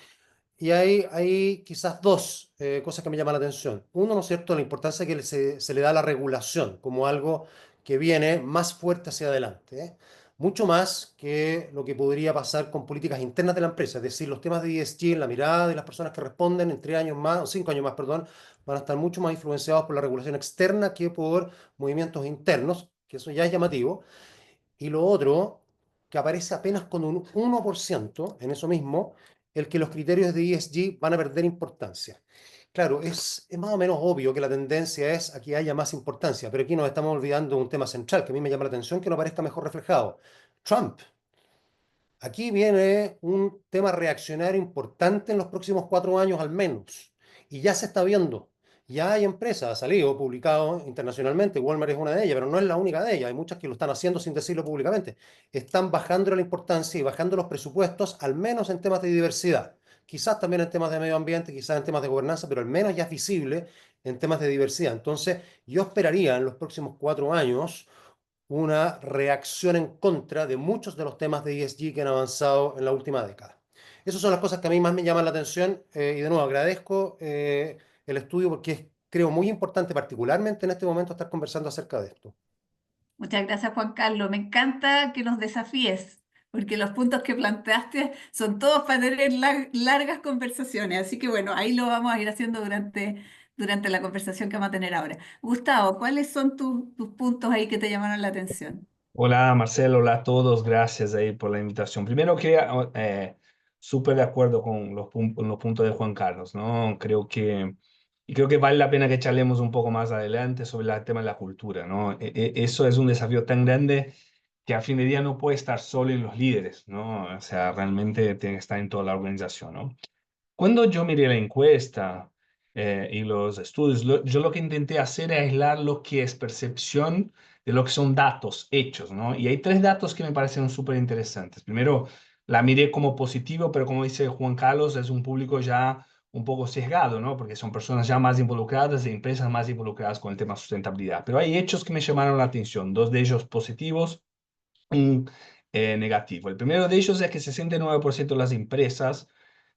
[SPEAKER 6] Y hay quizás dos cosas que me llaman la atención. Uno, ¿no es cierto?, la importancia que se le da a la regulación como algo que viene más fuerte hacia adelante, ¿eh? mucho más que lo que podría pasar con políticas internas de la empresa. Es decir, los temas de ESG en la mirada de las personas que responden en 3 años más, o 5 años más, perdón, van a estar mucho más influenciados por la regulación externa que por movimientos internos, que eso ya es llamativo. Y lo otro, que aparece apenas con un 1% en eso mismo, el que los criterios de ESG van a perder importancia. Claro, es más o menos obvio que la tendencia es a que haya más importancia, pero aquí nos estamos olvidando de un tema central que a mí me llama la atención que no aparezca mejor reflejado. Trump. Aquí viene un tema reaccionario importante en los próximos 4 años al menos. Y ya se está viendo. Ya hay empresas, ha salido, publicado internacionalmente, Walmart es una de ellas, pero no es la única de ellas. Hay muchas que lo están haciendo sin decirlo públicamente. Están bajando la importancia y bajando los presupuestos, al menos en temas de diversidad. Quizás también en temas de medio ambiente, quizás en temas de gobernanza, pero al menos ya es visible en temas de diversidad. Entonces, yo esperaría en los próximos 4 años una reacción en contra de muchos de los temas de ESG que han avanzado en la última década. Esas son las cosas que a mí más me llaman la atención y de nuevo agradezco el estudio porque es, creo, muy importante, particularmente en este momento, estar conversando acerca de esto.
[SPEAKER 5] Muchas gracias, Juan Carlos. Me encanta que nos desafíes, porque los puntos que planteaste son todos para tener largas conversaciones. Así que bueno, ahí lo vamos a ir haciendo durante la conversación que vamos a tener ahora. Gustavo, ¿cuáles son tus puntos ahí que te llamaron la atención?
[SPEAKER 7] Hola Marcelo, hola a todos, gracias ahí por la invitación. Primero que súper de acuerdo con con los puntos de Juan Carlos, ¿no? Creo que vale la pena que charlemos un poco más adelante sobre el tema de la cultura, ¿no? Eso es un desafío tan grande que a fin de día no puede estar solo en los líderes, ¿no? O sea, realmente tiene que estar en toda la organización, ¿no? Cuando yo miré la encuesta y los estudios, yo lo que intenté hacer es aislar lo que es percepción de lo que son datos, hechos, ¿no? Y hay tres datos que me parecen súper interesantes. Primero, la miré como positivo, pero como dice Juan Carlos, es un público ya un poco sesgado, ¿no? Porque son personas ya más involucradas, de empresas más involucradas con el tema sustentabilidad. Pero hay hechos que me llamaron la atención, dos de ellos positivos, un negativo. El primero de ellos es que 69% de las empresas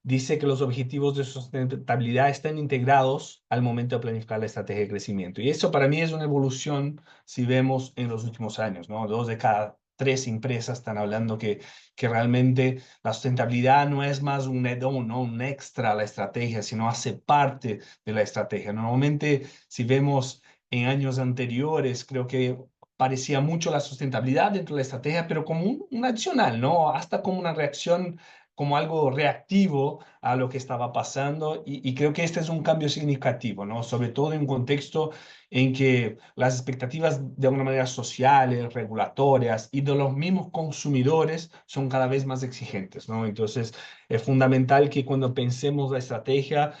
[SPEAKER 7] dice que los objetivos de sustentabilidad están integrados al momento de planificar la estrategia de crecimiento. Y eso para mí es una evolución si vemos en los últimos años, ¿no? 2 de cada 3 empresas están hablando que realmente la sustentabilidad no es más un add-on, ¿no? Un extra a la estrategia, sino hace parte de la estrategia. Normalmente, si vemos en años anteriores, creo que parecía mucho la sustentabilidad dentro de la estrategia, pero como un adicional, ¿no? Hasta como una reacción, como algo reactivo a lo que estaba pasando. Y creo que este es un cambio significativo, ¿no? Sobre todo en un contexto en que las expectativas de alguna manera sociales, regulatorias y de los mismos consumidores son cada vez más exigentes, ¿no? Entonces, es fundamental que cuando pensemos la estrategia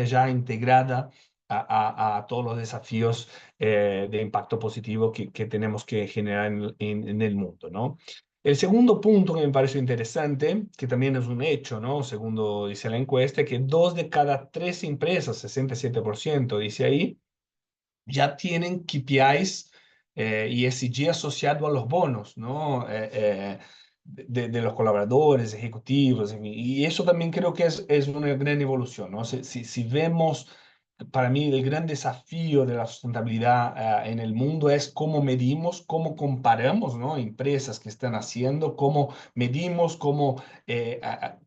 [SPEAKER 7] ya integrada a todos los desafíos de impacto positivo que tenemos que generar en el mundo, ¿no? El segundo punto que me parece interesante, que también es un hecho, ¿no? Segundo dice la encuesta, que 2 de cada 3 empresas, 67% dice ahí, ya tienen KPIs y ESG asociado a los bonos, ¿no? De los colaboradores, ejecutivos, y eso también creo que es una gran evolución, ¿no? Si vemos, para mí el gran desafío de la sustentabilidad en el mundo es cómo medimos, cómo comparamos, ¿no? Empresas que están haciendo, cómo medimos, cómo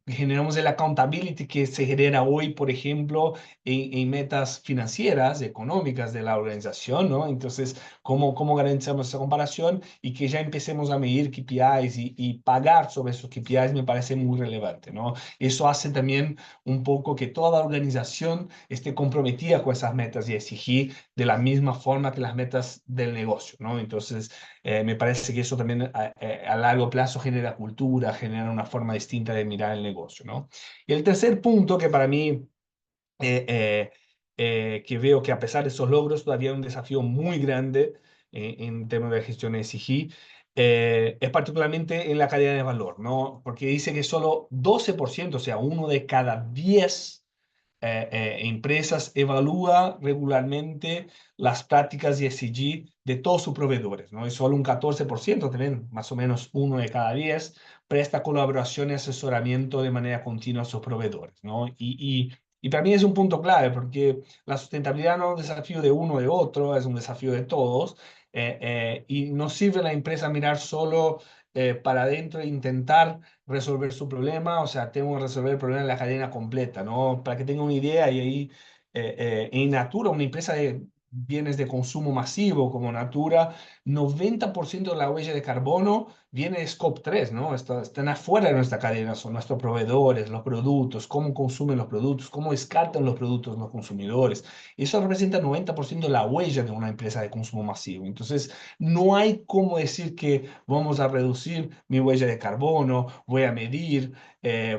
[SPEAKER 7] generamos el accountability que se genera hoy, por ejemplo, en metas financieras, económicas de la organización, ¿no? Entonces, ¿cómo garantizamos esa comparación y que ya empecemos a medir KPIs y pagar sobre esos KPIs me parece muy relevante, ¿no? Eso hace también un poco que toda organización esté comprometida con esas metas y exigir de la misma forma que las metas del negocio, ¿no? Entonces, me parece que eso también a largo plazo genera cultura, genera una forma distinta de mirar el negocio, ¿no? Y el tercer punto que para mí que veo que a pesar de esos logros todavía hay un desafío muy grande en temas de gestión de ESG, es particularmente en la cadena de valor, ¿no? Porque dice que solo 12%, o sea, 1 de cada 10 empresas evalúa regularmente las prácticas de ESG de todos sus proveedores, ¿no? Y solo un 14%, también más o menos 1 de cada 10, presta colaboración y asesoramiento de manera continua a sus proveedores, ¿no? Y para mí es un punto clave porque la sustentabilidad no es un desafío de uno o de otro, es un desafío de todos. Y no sirve la empresa mirar solo para adentro e intentar resolver su problema, o sea, tengo que resolver el problema de la cadena completa, ¿no? Para que tenga una idea, y ahí en Natura, una empresa de bienes de consumo masivo como Natura, 90% de la huella de carbono viene de Scope 3, ¿no? Están afuera de nuestra cadena, son nuestros proveedores, los productos, cómo consumen los productos, cómo descartan los productos los consumidores. Eso representa 90% de la huella de una empresa de consumo masivo. Entonces, no hay cómo decir que vamos a reducir mi huella de carbono, voy a medir,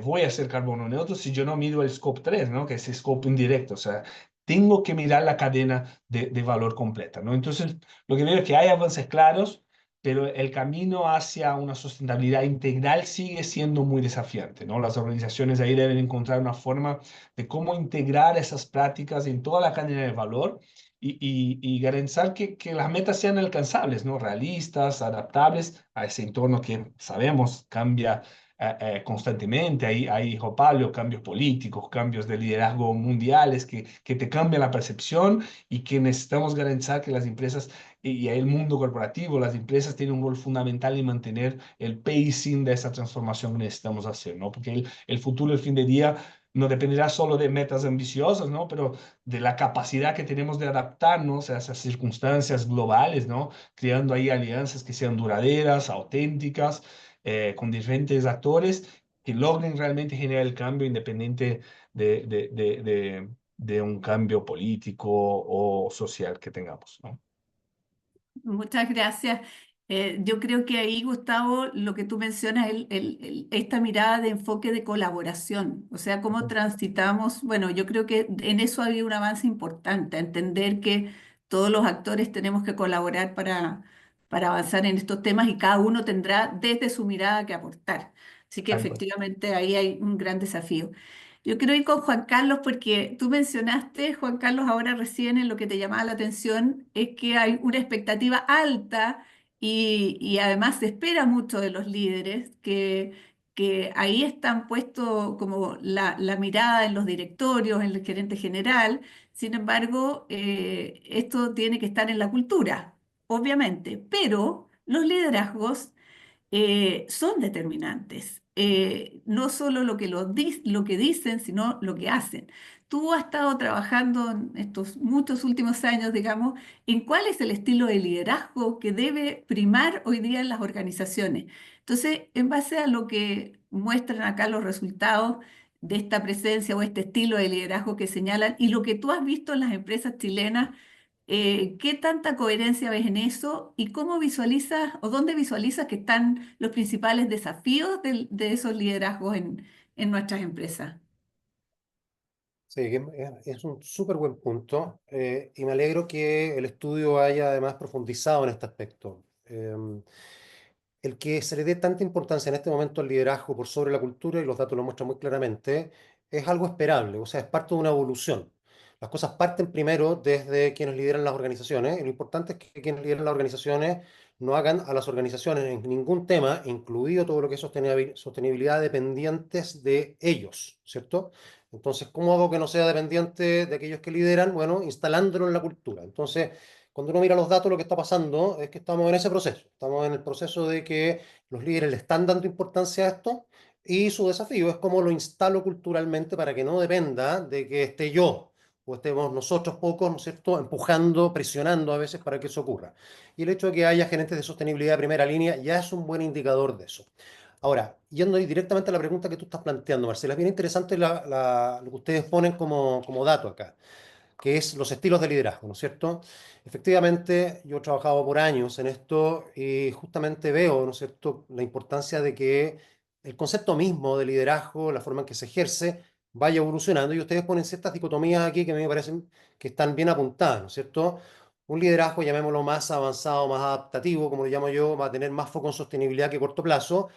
[SPEAKER 7] voy a hacer carbono neutro si yo no mido el Scope 3, ¿no? Que es Scope indirecto. O sea, tengo que mirar la cadena de valor completa, ¿no? Entonces, lo que veo es que hay avances claros, pero el camino hacia una sustentabilidad integral sigue siendo muy desafiante, ¿no? Las organizaciones ahí deben encontrar una forma de cómo integrar esas prácticas en toda la cadena de valor y garantizar que las metas sean alcanzables, ¿no? Realistas, adaptables a ese entorno que sabemos cambia constantemente. Hay, hijo Pablo, cambios políticos, cambios de liderazgo mundiales que te cambian la percepción y que necesitamos garantizar que las empresas y el mundo corporativo, las empresas tienen un rol fundamental en mantener el pacing de esa transformación que necesitamos hacer, ¿no? Porque el futuro, el fin de día, no dependerá solo de metas ambiciosas, ¿no? Pero de la capacidad que tenemos de adaptarnos a esas circunstancias globales, ¿no? Creando ahí alianzas que sean duraderas, auténticas, con diferentes actores que logren realmente generar el cambio independiente de un cambio político o social que tengamos, ¿no?
[SPEAKER 5] Muchas gracias. Yo creo que ahí, Gustavo, lo que tú mencionas, esta mirada de enfoque de colaboración, o sea, cómo transitamos, bueno, yo creo que en eso ha habido un avance importante, a entender que todos los actores tenemos que colaborar para avanzar en estos temas y cada uno tendrá desde su mirada que aportar. Así que
[SPEAKER 7] Tal cual.
[SPEAKER 5] efectivamente ahí hay un gran desafío. Yo quiero ir con Juan Carlos porque tú mencionaste, Juan Carlos, ahora recién en lo que te llamaba la atención es que hay una expectativa alta y además se espera mucho de los líderes que ahí están puestos como la mirada en los directorios, en el gerente general. Sin embargo, esto tiene que estar en la cultura, obviamente, pero los liderazgos son determinantes. No solo lo que dicen, sino lo que hacen. Tú has estado trabajando en estos muchos últimos años, digamos, en cuál es el estilo de liderazgo que debe primar hoy día en las organizaciones. Entonces, en base a lo que muestran acá los resultados de esta presencia o este estilo de liderazgo que señalan y lo que tú has visto en las empresas chilenas, ¿qué tanta coherencia ves en eso y cómo visualizas o dónde visualizas que están los principales desafíos de esos liderazgos en nuestras empresas?
[SPEAKER 6] Sí, que es un súper buen punto y me alegro que el estudio haya además profundizado en este aspecto. El que se le dé tanta importancia en este momento al liderazgo por sobre la cultura, y los datos lo muestran muy claramente, es algo esperable, o sea, es parte de una evolución. Las cosas parten primero desde quienes lideran las organizaciones, y lo importante es que quienes lideran las organizaciones no hagan a las organizaciones en ningún tema, incluido todo lo que es sostenibilidad, dependientes de ellos, ¿cierto? Entonces, ¿cómo hago que no sea dependiente de aquellos que lideran? Bueno, instalándolo en la cultura. Entonces, cuando uno mira los datos, lo que está pasando es que estamos en ese proceso. Estamos en el proceso de que los líderes le están dando importancia a esto y su desafío es cómo lo instalo culturalmente para que no dependa de que esté yo o estemos nosotros pocos, ¿no es cierto?, empujando, presionando a veces para que eso ocurra. Y el hecho de que haya gerentes de sostenibilidad de primera línea ya es un buen indicador de eso. Ahora, yendo directamente a la pregunta que tú estás planteando, Marcela, es bien interesante lo que ustedes ponen como dato acá, que es los estilos de liderazgo, ¿no es cierto? Efectivamente, yo he trabajado por años en esto y justamente veo, ¿no es cierto?, la importancia de que el concepto mismo de liderazgo, la forma en que se ejerce, vaya evolucionando y ustedes ponen ciertas dicotomías aquí que a mí me parecen que están bien apuntadas, ¿no es cierto? Un liderazgo, llamémoslo más avanzado, más adaptativo, como lo llamo yo, va a tener más foco en sostenibilidad que corto plazo,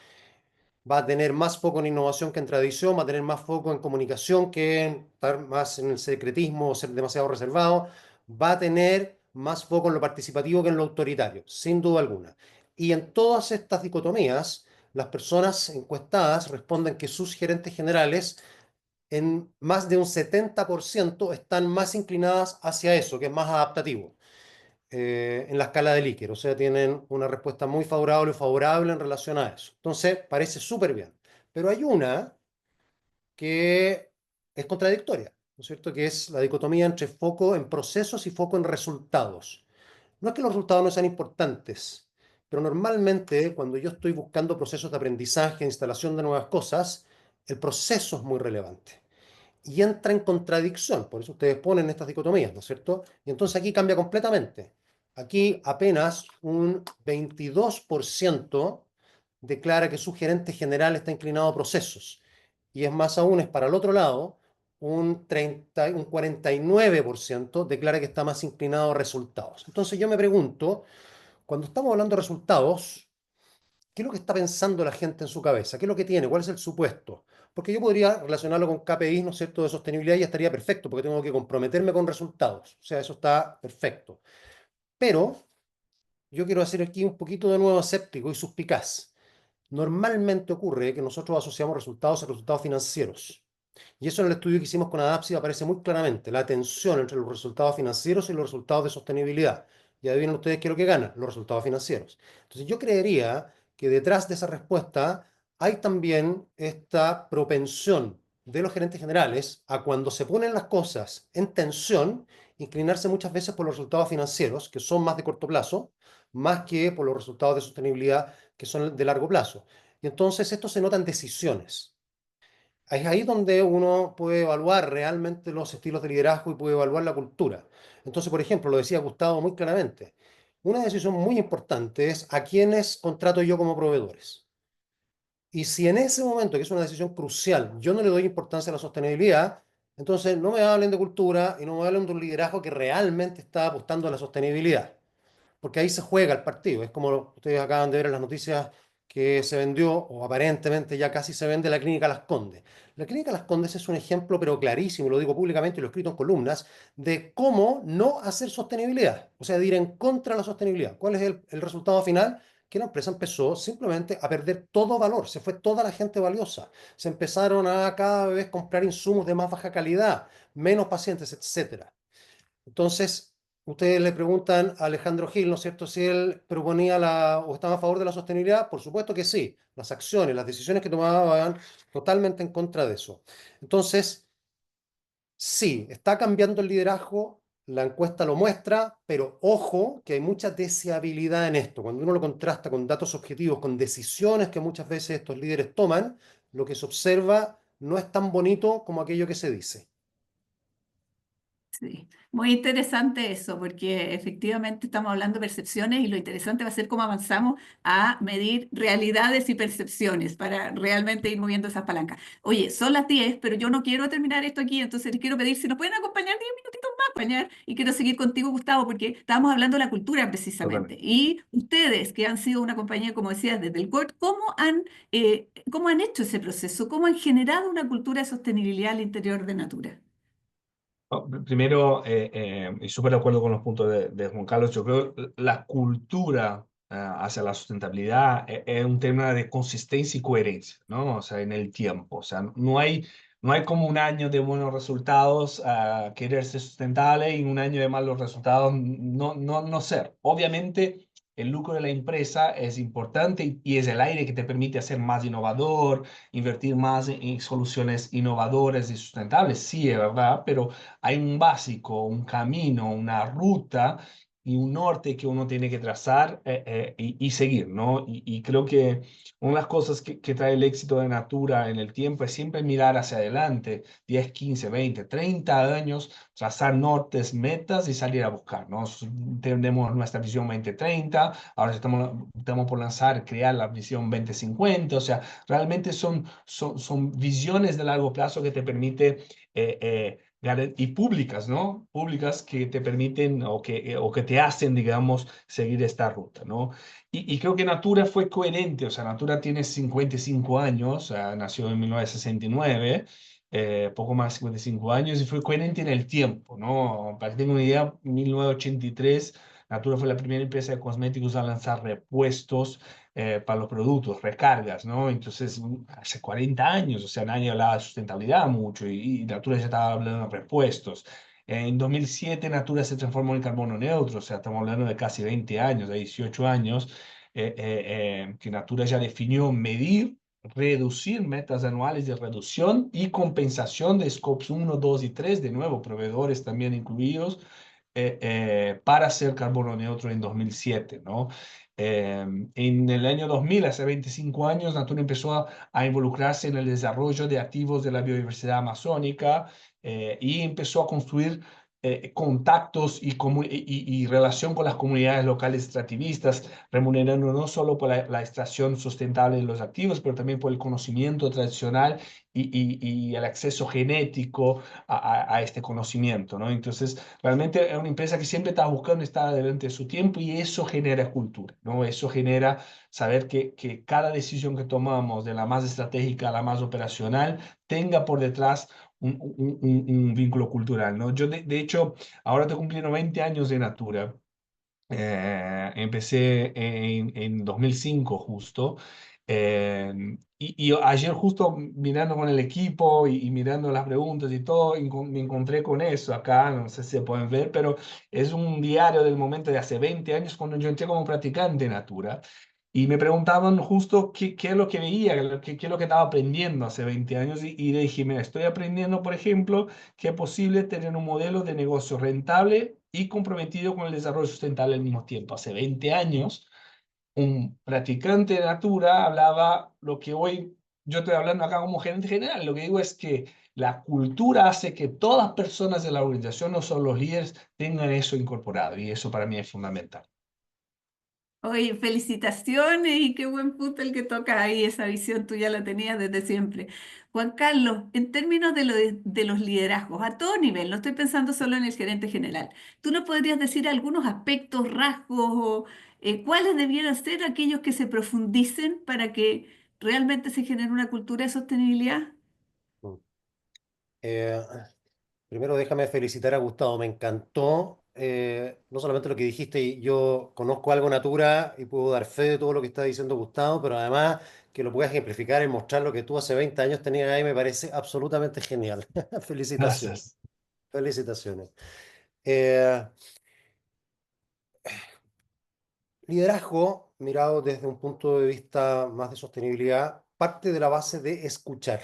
[SPEAKER 6] va a tener más foco en innovación que en tradición, va a tener más foco en comunicación que en estar más en el secretismo o ser demasiado reservado, va a tener más foco en lo participativo que en lo autoritario, sin duda alguna. Y en todas estas dicotomías, las personas encuestadas responden que sus gerentes generales en más de un 70% están más inclinadas hacia eso, que es más adaptativo. en la escala de Likert, o sea, tienen una respuesta muy favorable o favorable en relación a eso. Entonces, parece súper bien. Pero hay una que es contradictoria, ¿no es cierto? Que es la dicotomía entre foco en procesos y foco en resultados. No es que los resultados no sean importantes, pero normalmente cuando yo estoy buscando procesos de aprendizaje, instalación de nuevas cosas, el proceso es muy relevante y entra en contradicción. Por eso ustedes ponen estas dicotomías, ¿no es cierto? Y entonces aquí cambia completamente. Aquí apenas un 22% declara que su gerente general está inclinado a procesos. Y es más aún, es para el otro lado, un 49% declara que está más inclinado a resultados. Entonces yo me pregunto, cuando estamos hablando de resultados, ¿qué es lo que está pensando la gente en su cabeza? ¿Qué es lo que tiene? ¿Cuál es el supuesto? Porque yo podría relacionarlo con KPIs, ¿no es cierto?, de sostenibilidad y estaría perfecto, porque tengo que comprometerme con resultados. O sea, eso está perfecto. Pero yo quiero hacer aquí un poquito de nuevo escéptico y suspicaz. Normalmente ocurre que nosotros asociamos resultados a resultados financieros. Y eso en el estudio que hicimos con Adapsi aparece muy claramente, la tensión entre los resultados financieros y los resultados de sostenibilidad. Y adivinen ustedes qué es lo que gana, los resultados financieros. Entonces yo creería que detrás de esa respuesta hay también esta propensión de los gerentes generales a cuando se ponen las cosas en tensión, inclinarse muchas veces por los resultados financieros, que son más de corto plazo, más que por los resultados de sostenibilidad, que son de largo plazo. Y entonces esto se nota en decisiones. Es ahí donde uno puede evaluar realmente los estilos de liderazgo y puede evaluar la cultura. Entonces, por ejemplo, lo decía Gustavo muy claramente, una decisión muy importante es a quiénes contrato yo como proveedores. Y si en ese momento, que es una decisión crucial, yo no le doy importancia a la sostenibilidad, entonces no me hablen de cultura y no me hablen de un liderazgo que realmente está apostando a la sostenibilidad, porque ahí se juega el partido. Es como ustedes acaban de ver en las noticias que se vendió, o aparentemente ya casi se vende, la Clínica Las Condes. La Clínica Las Condes es un ejemplo, pero clarísimo, lo digo públicamente y lo he escrito en columnas, de cómo no hacer sostenibilidad, o sea, de ir en contra de la sostenibilidad. ¿Cuál es el resultado final? Que la empresa empezó simplemente a perder todo valor, se fue toda la gente valiosa, se empezaron a cada vez comprar insumos de más baja calidad, menos pacientes, etcétera. Entonces, ustedes le preguntan a Alejandro Gil, ¿no es cierto?, si él proponía o estaba a favor de la sostenibilidad. Por supuesto que sí. Las acciones, las decisiones que tomaba van totalmente en contra de eso. Entonces, sí, está cambiando el liderazgo, la encuesta lo muestra, pero ojo que hay mucha deseabilidad en esto. Cuando uno lo contrasta con datos objetivos, con decisiones que muchas veces estos líderes toman, lo que se observa no es tan bonito como aquello que se dice.
[SPEAKER 5] Sí, muy interesante eso, porque efectivamente estamos hablando de percepciones y lo interesante va a ser cómo avanzamos a medir realidades y percepciones para realmente ir moviendo esas palancas. Oye, son las 10, pero yo no quiero terminar esto aquí, entonces les quiero pedir si nos pueden acompañar 10 minutitos más, acompañar, y quiero seguir contigo, Gustavo, porque estábamos hablando de la cultura precisamente.
[SPEAKER 7] Totalmente.
[SPEAKER 5] Y ustedes, que han sido una compañía, como decías, desde el CORT, cómo han hecho ese proceso? ¿Cómo han generado una cultura de sostenibilidad al interior de Natura?
[SPEAKER 7] No, primero, y súper de acuerdo con los puntos de Juan Carlos, yo creo que la cultura hacia la sustentabilidad es un tema de consistencia y coherencia, ¿no? O sea, en el tiempo. O sea, no hay como un año de buenos resultados, querer ser sustentable y un año de malos resultados no ser. Obviamente, el lucro de la empresa es importante y es el aire que te permite ser más innovador, invertir más en soluciones innovadoras y sustentables, sí, es verdad, pero hay un básico, un camino, una ruta y un norte que uno tiene que trazar y seguir, ¿no? Y creo que una de las cosas que trae el éxito de Natura en el tiempo es siempre mirar hacia adelante, 10, 15, 20, 30 años, trazar nortes, metas y salir a buscar, ¿no? Tenemos nuestra visión 2030, ahora estamos por lanzar, crear la visión 2050, o sea, realmente son visiones de largo plazo que te permite y públicas, ¿no? Públicas que te permiten o que te hacen, digamos, seguir esta ruta, ¿no? Y creo que Natura fue coherente, o sea, Natura tiene 55 años, nació en 1969, poco más de 55 años, y fue coherente en el tiempo, ¿no? Para que tengan una idea, en 1983, Natura fue la primera empresa de cosméticos a lanzar repuestos para los productos, recargas, ¿no? Entonces, hace 40 años, o sea, nadie hablaba de sustentabilidad mucho y Natura ya estaba hablando de repuestos. En 2007 Natura se transformó en carbono neutro, o sea, estamos hablando de casi 20 años, de 18 años, que Natura ya definió medir, reducir metas anuales de reducción y compensación de scopes 1, 2 y 3, de nuevo, proveedores también incluidos, para ser carbono neutro en 2007, ¿no? En el año 2000, hace 25 años, Natura empezó a involucrarse en el desarrollo de activos de la biodiversidad amazónica, y empezó a construir contactos y relación con las comunidades locales extractivistas, remunerando no solo por la extracción sustentable de los activos, pero también por el conocimiento tradicional y el acceso genético a este conocimiento, ¿no? Entonces, realmente es una empresa que siempre está buscando estar adelante de su tiempo, y eso genera cultura, ¿no? Eso genera saber que cada decisión que tomamos, de la más estratégica a la más operacional, tenga por detrás un vínculo cultural, ¿no? Yo, de hecho, ahora estoy cumpliendo 20 años de Natura. Empecé en 2005 justo. Y ayer justo mirando con el equipo y mirando las preguntas y todo, me encontré con eso acá, no sé si se pueden ver, pero es un diario del momento de hace 20 años, cuando yo entré como practicante de Natura. Y me preguntaban justo qué es lo que veía, qué es lo que estaba aprendiendo hace 20 años. Y le dije, mira, estoy aprendiendo, por ejemplo, que es posible tener un modelo de negocio rentable y comprometido con el desarrollo sustentable al mismo tiempo. Hace 20 años, un practicante de Natura hablaba lo que hoy yo estoy hablando acá como gerente general. Lo que digo es que la cultura hace que todas las personas de la organización, no solo los líderes, tengan eso incorporado. Y eso para mí es fundamental.
[SPEAKER 5] Oye, felicitaciones y qué buen punto el que toca ahí, esa visión tú ya la tenías desde siempre. Juan Carlos, en términos de los liderazgos, a todo nivel, no estoy pensando solo en el gerente general, ¿tú nos podrías decir algunos aspectos, rasgos o cuáles debieran ser aquellos que se profundicen para que realmente se genere una cultura de sostenibilidad?
[SPEAKER 6] Mm. Eh, Primero déjame felicitar a Gustavo, me encantó no solamente lo que dijiste, y yo conozco algo Natura y puedo dar fe de todo lo que está diciendo Gustavo, pero además que lo puedas ejemplificar y mostrar lo que tú hace 20 años tenías ahí, me parece absolutamente genial. Felicitaciones,
[SPEAKER 7] Gracias.
[SPEAKER 6] felicitaciones. Eh, Liderazgo, mirado desde un punto de vista más de sostenibilidad, parte de la base de escuchar.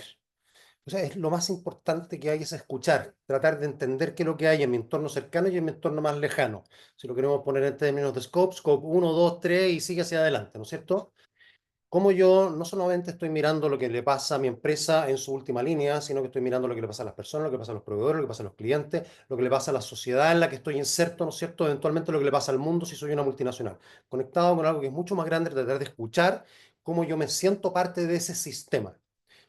[SPEAKER 6] O sea, es lo más importante que hay es escuchar, tratar de entender qué es lo que hay en mi entorno cercano y en mi entorno más lejano. Si lo queremos poner en términos de scope, scope 1, 2, 3 y sigue hacia adelante, ¿no es cierto? Como yo no solamente estoy mirando lo que le pasa a mi empresa en su última línea, sino que estoy mirando lo que le pasa a las personas, lo que pasa a los proveedores, lo que pasa a los clientes, lo que le pasa a la sociedad en la que estoy inserto, ¿no es cierto? Eventualmente lo que le pasa al mundo si soy una multinacional. Conectado con algo que es mucho más grande, tratar de escuchar cómo yo me siento parte de ese sistema,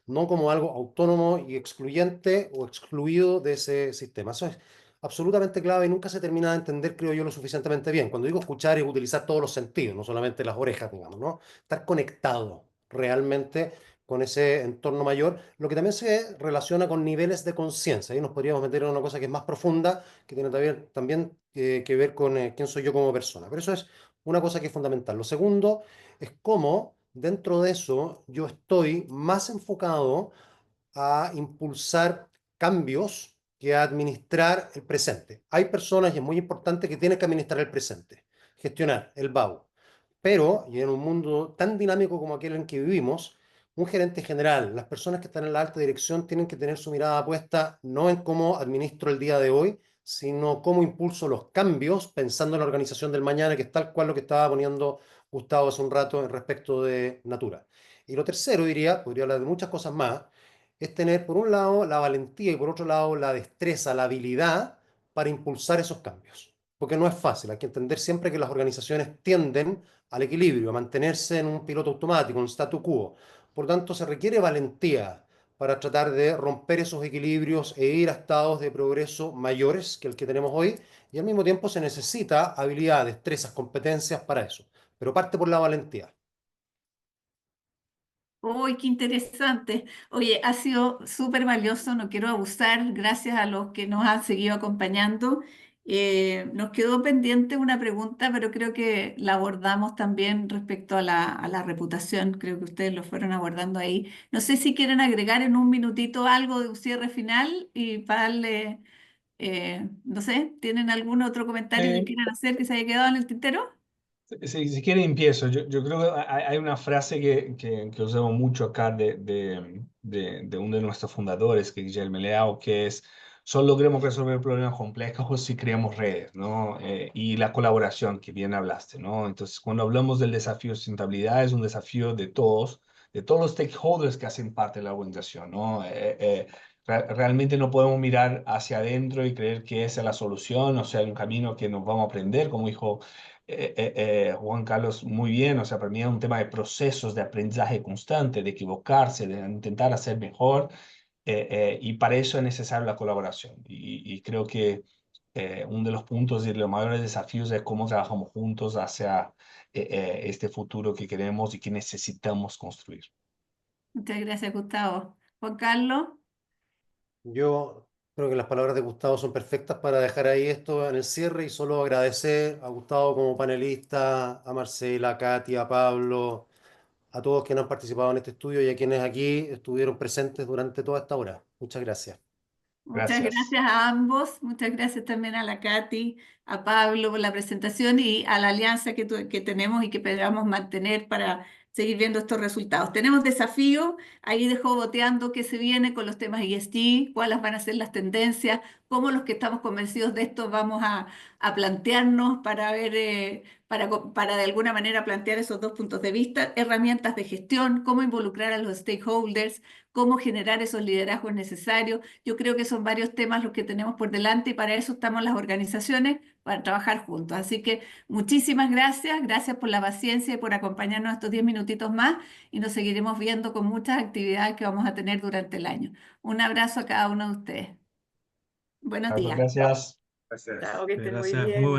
[SPEAKER 6] no como algo autónomo y excluyente o excluido de ese sistema. Eso es absolutamente clave y nunca se termina de entender, creo yo, lo suficientemente bien. Cuando digo escuchar es utilizar todos los sentidos, no solamente las orejas, digamos, ¿no? Estar conectado realmente con ese entorno mayor, lo que también se relaciona con niveles de conciencia. Ahí nos podríamos meter en una cosa que es más profunda, que tiene también que ver con quién soy yo como persona. Pero eso es una cosa que es fundamental. Lo segundo es cómo dentro de eso yo estoy más enfocado a impulsar cambios que a administrar el presente. Hay personas, y es muy importante, que tienen que administrar el presente, gestionar el BAU. Pero, y en un mundo tan dinámico como aquel en que vivimos, un gerente general, las personas que están en la alta dirección tienen que tener su mirada puesta no en cómo administro el día de hoy, sino cómo impulso los cambios pensando en la organización del mañana, que es tal cual lo que estaba poniendo Gustavo hace un rato en respecto de Natura. Y lo tercero, diría, podría hablar de muchas cosas más, es tener por un lado la valentía y por otro lado la destreza, la habilidad para impulsar esos cambios. Porque no es fácil, hay que entender siempre que las organizaciones tienden al equilibrio, a mantenerse en un piloto automático, en un statu quo. Por tanto, se requiere valentía para tratar de romper esos equilibrios e ir a estados de progreso mayores que el que tenemos hoy, y al mismo tiempo se necesita habilidad, destrezas, competencias para eso. Pero parte por la valentía.
[SPEAKER 5] ¡Uy, qué interesante! Oye, ha sido súper valioso, no quiero abusar, gracias a los que nos han seguido acompañando. Nos quedó pendiente una pregunta, pero creo que la abordamos también respecto a la reputación, creo que ustedes lo fueron abordando ahí. No sé si quieren agregar en un minutito algo de un cierre final y para darle No sé, ¿tienen algún otro comentario que
[SPEAKER 7] Eh,
[SPEAKER 5] quieran hacer que se haya quedado en el tintero?
[SPEAKER 7] si quiere empiezo. Yo creo que hay una frase que usamos mucho acá de uno de nuestros fundadores, que es Guillermo Leao, que es, solo logremos resolver problemas complejos si creamos redes, ¿no? Y la colaboración que bien hablaste, ¿no? Entonces, cuando hablamos del desafío de sustentabilidad, es un desafío de todos los stakeholders que hacen parte de la organización, ¿no? Realmente no podemos mirar hacia adentro y creer que esa es la solución, o sea, un camino que nos vamos a aprender, como dijo Juan Carlos muy bien, o sea, para mí es un tema de procesos de aprendizaje constante, de equivocarse, de intentar hacer mejor, y para eso es necesaria la colaboración. Y creo que uno de los puntos y de los mayores desafíos es cómo trabajamos juntos hacia este futuro que queremos y que necesitamos construir.
[SPEAKER 5] Muchas gracias, Gustavo. Juan Carlos.
[SPEAKER 6] Yo creo que las palabras de Gustavo son perfectas para dejar ahí esto en el cierre y solo agradecer a Gustavo como panelista, a Marcela, a Katy, a Pablo, a todos quienes han participado en este estudio y a quienes aquí estuvieron presentes durante toda esta hora. Muchas gracias.
[SPEAKER 5] Muchas
[SPEAKER 7] Gracias.
[SPEAKER 5] gracias a ambos, muchas gracias también a la Katy, a Pablo por la presentación y a la alianza que tenemos y que esperamos mantener para seguir viendo estos resultados. Tenemos desafíos, ahí dejó boteando qué se viene con los temas ESG, cuáles van a ser las tendencias, cómo los que estamos convencidos de esto vamos a plantearnos para ver, para de alguna manera plantear esos dos puntos de vista, herramientas de gestión, cómo involucrar a los stakeholders, cómo generar esos liderazgos necesarios. Yo creo que son varios temas los que tenemos por delante y para eso estamos las organizaciones, para trabajar juntos. Así que muchísimas gracias, gracias por la paciencia y por acompañarnos estos 10 minutitos más y nos seguiremos viendo con muchas actividades que vamos a tener durante el año. Un abrazo a cada uno de ustedes. Buenos días.
[SPEAKER 7] Gracias.
[SPEAKER 3] Gracias.
[SPEAKER 4] Chao, que estén muy
[SPEAKER 8] Gracias, muy
[SPEAKER 4] bien.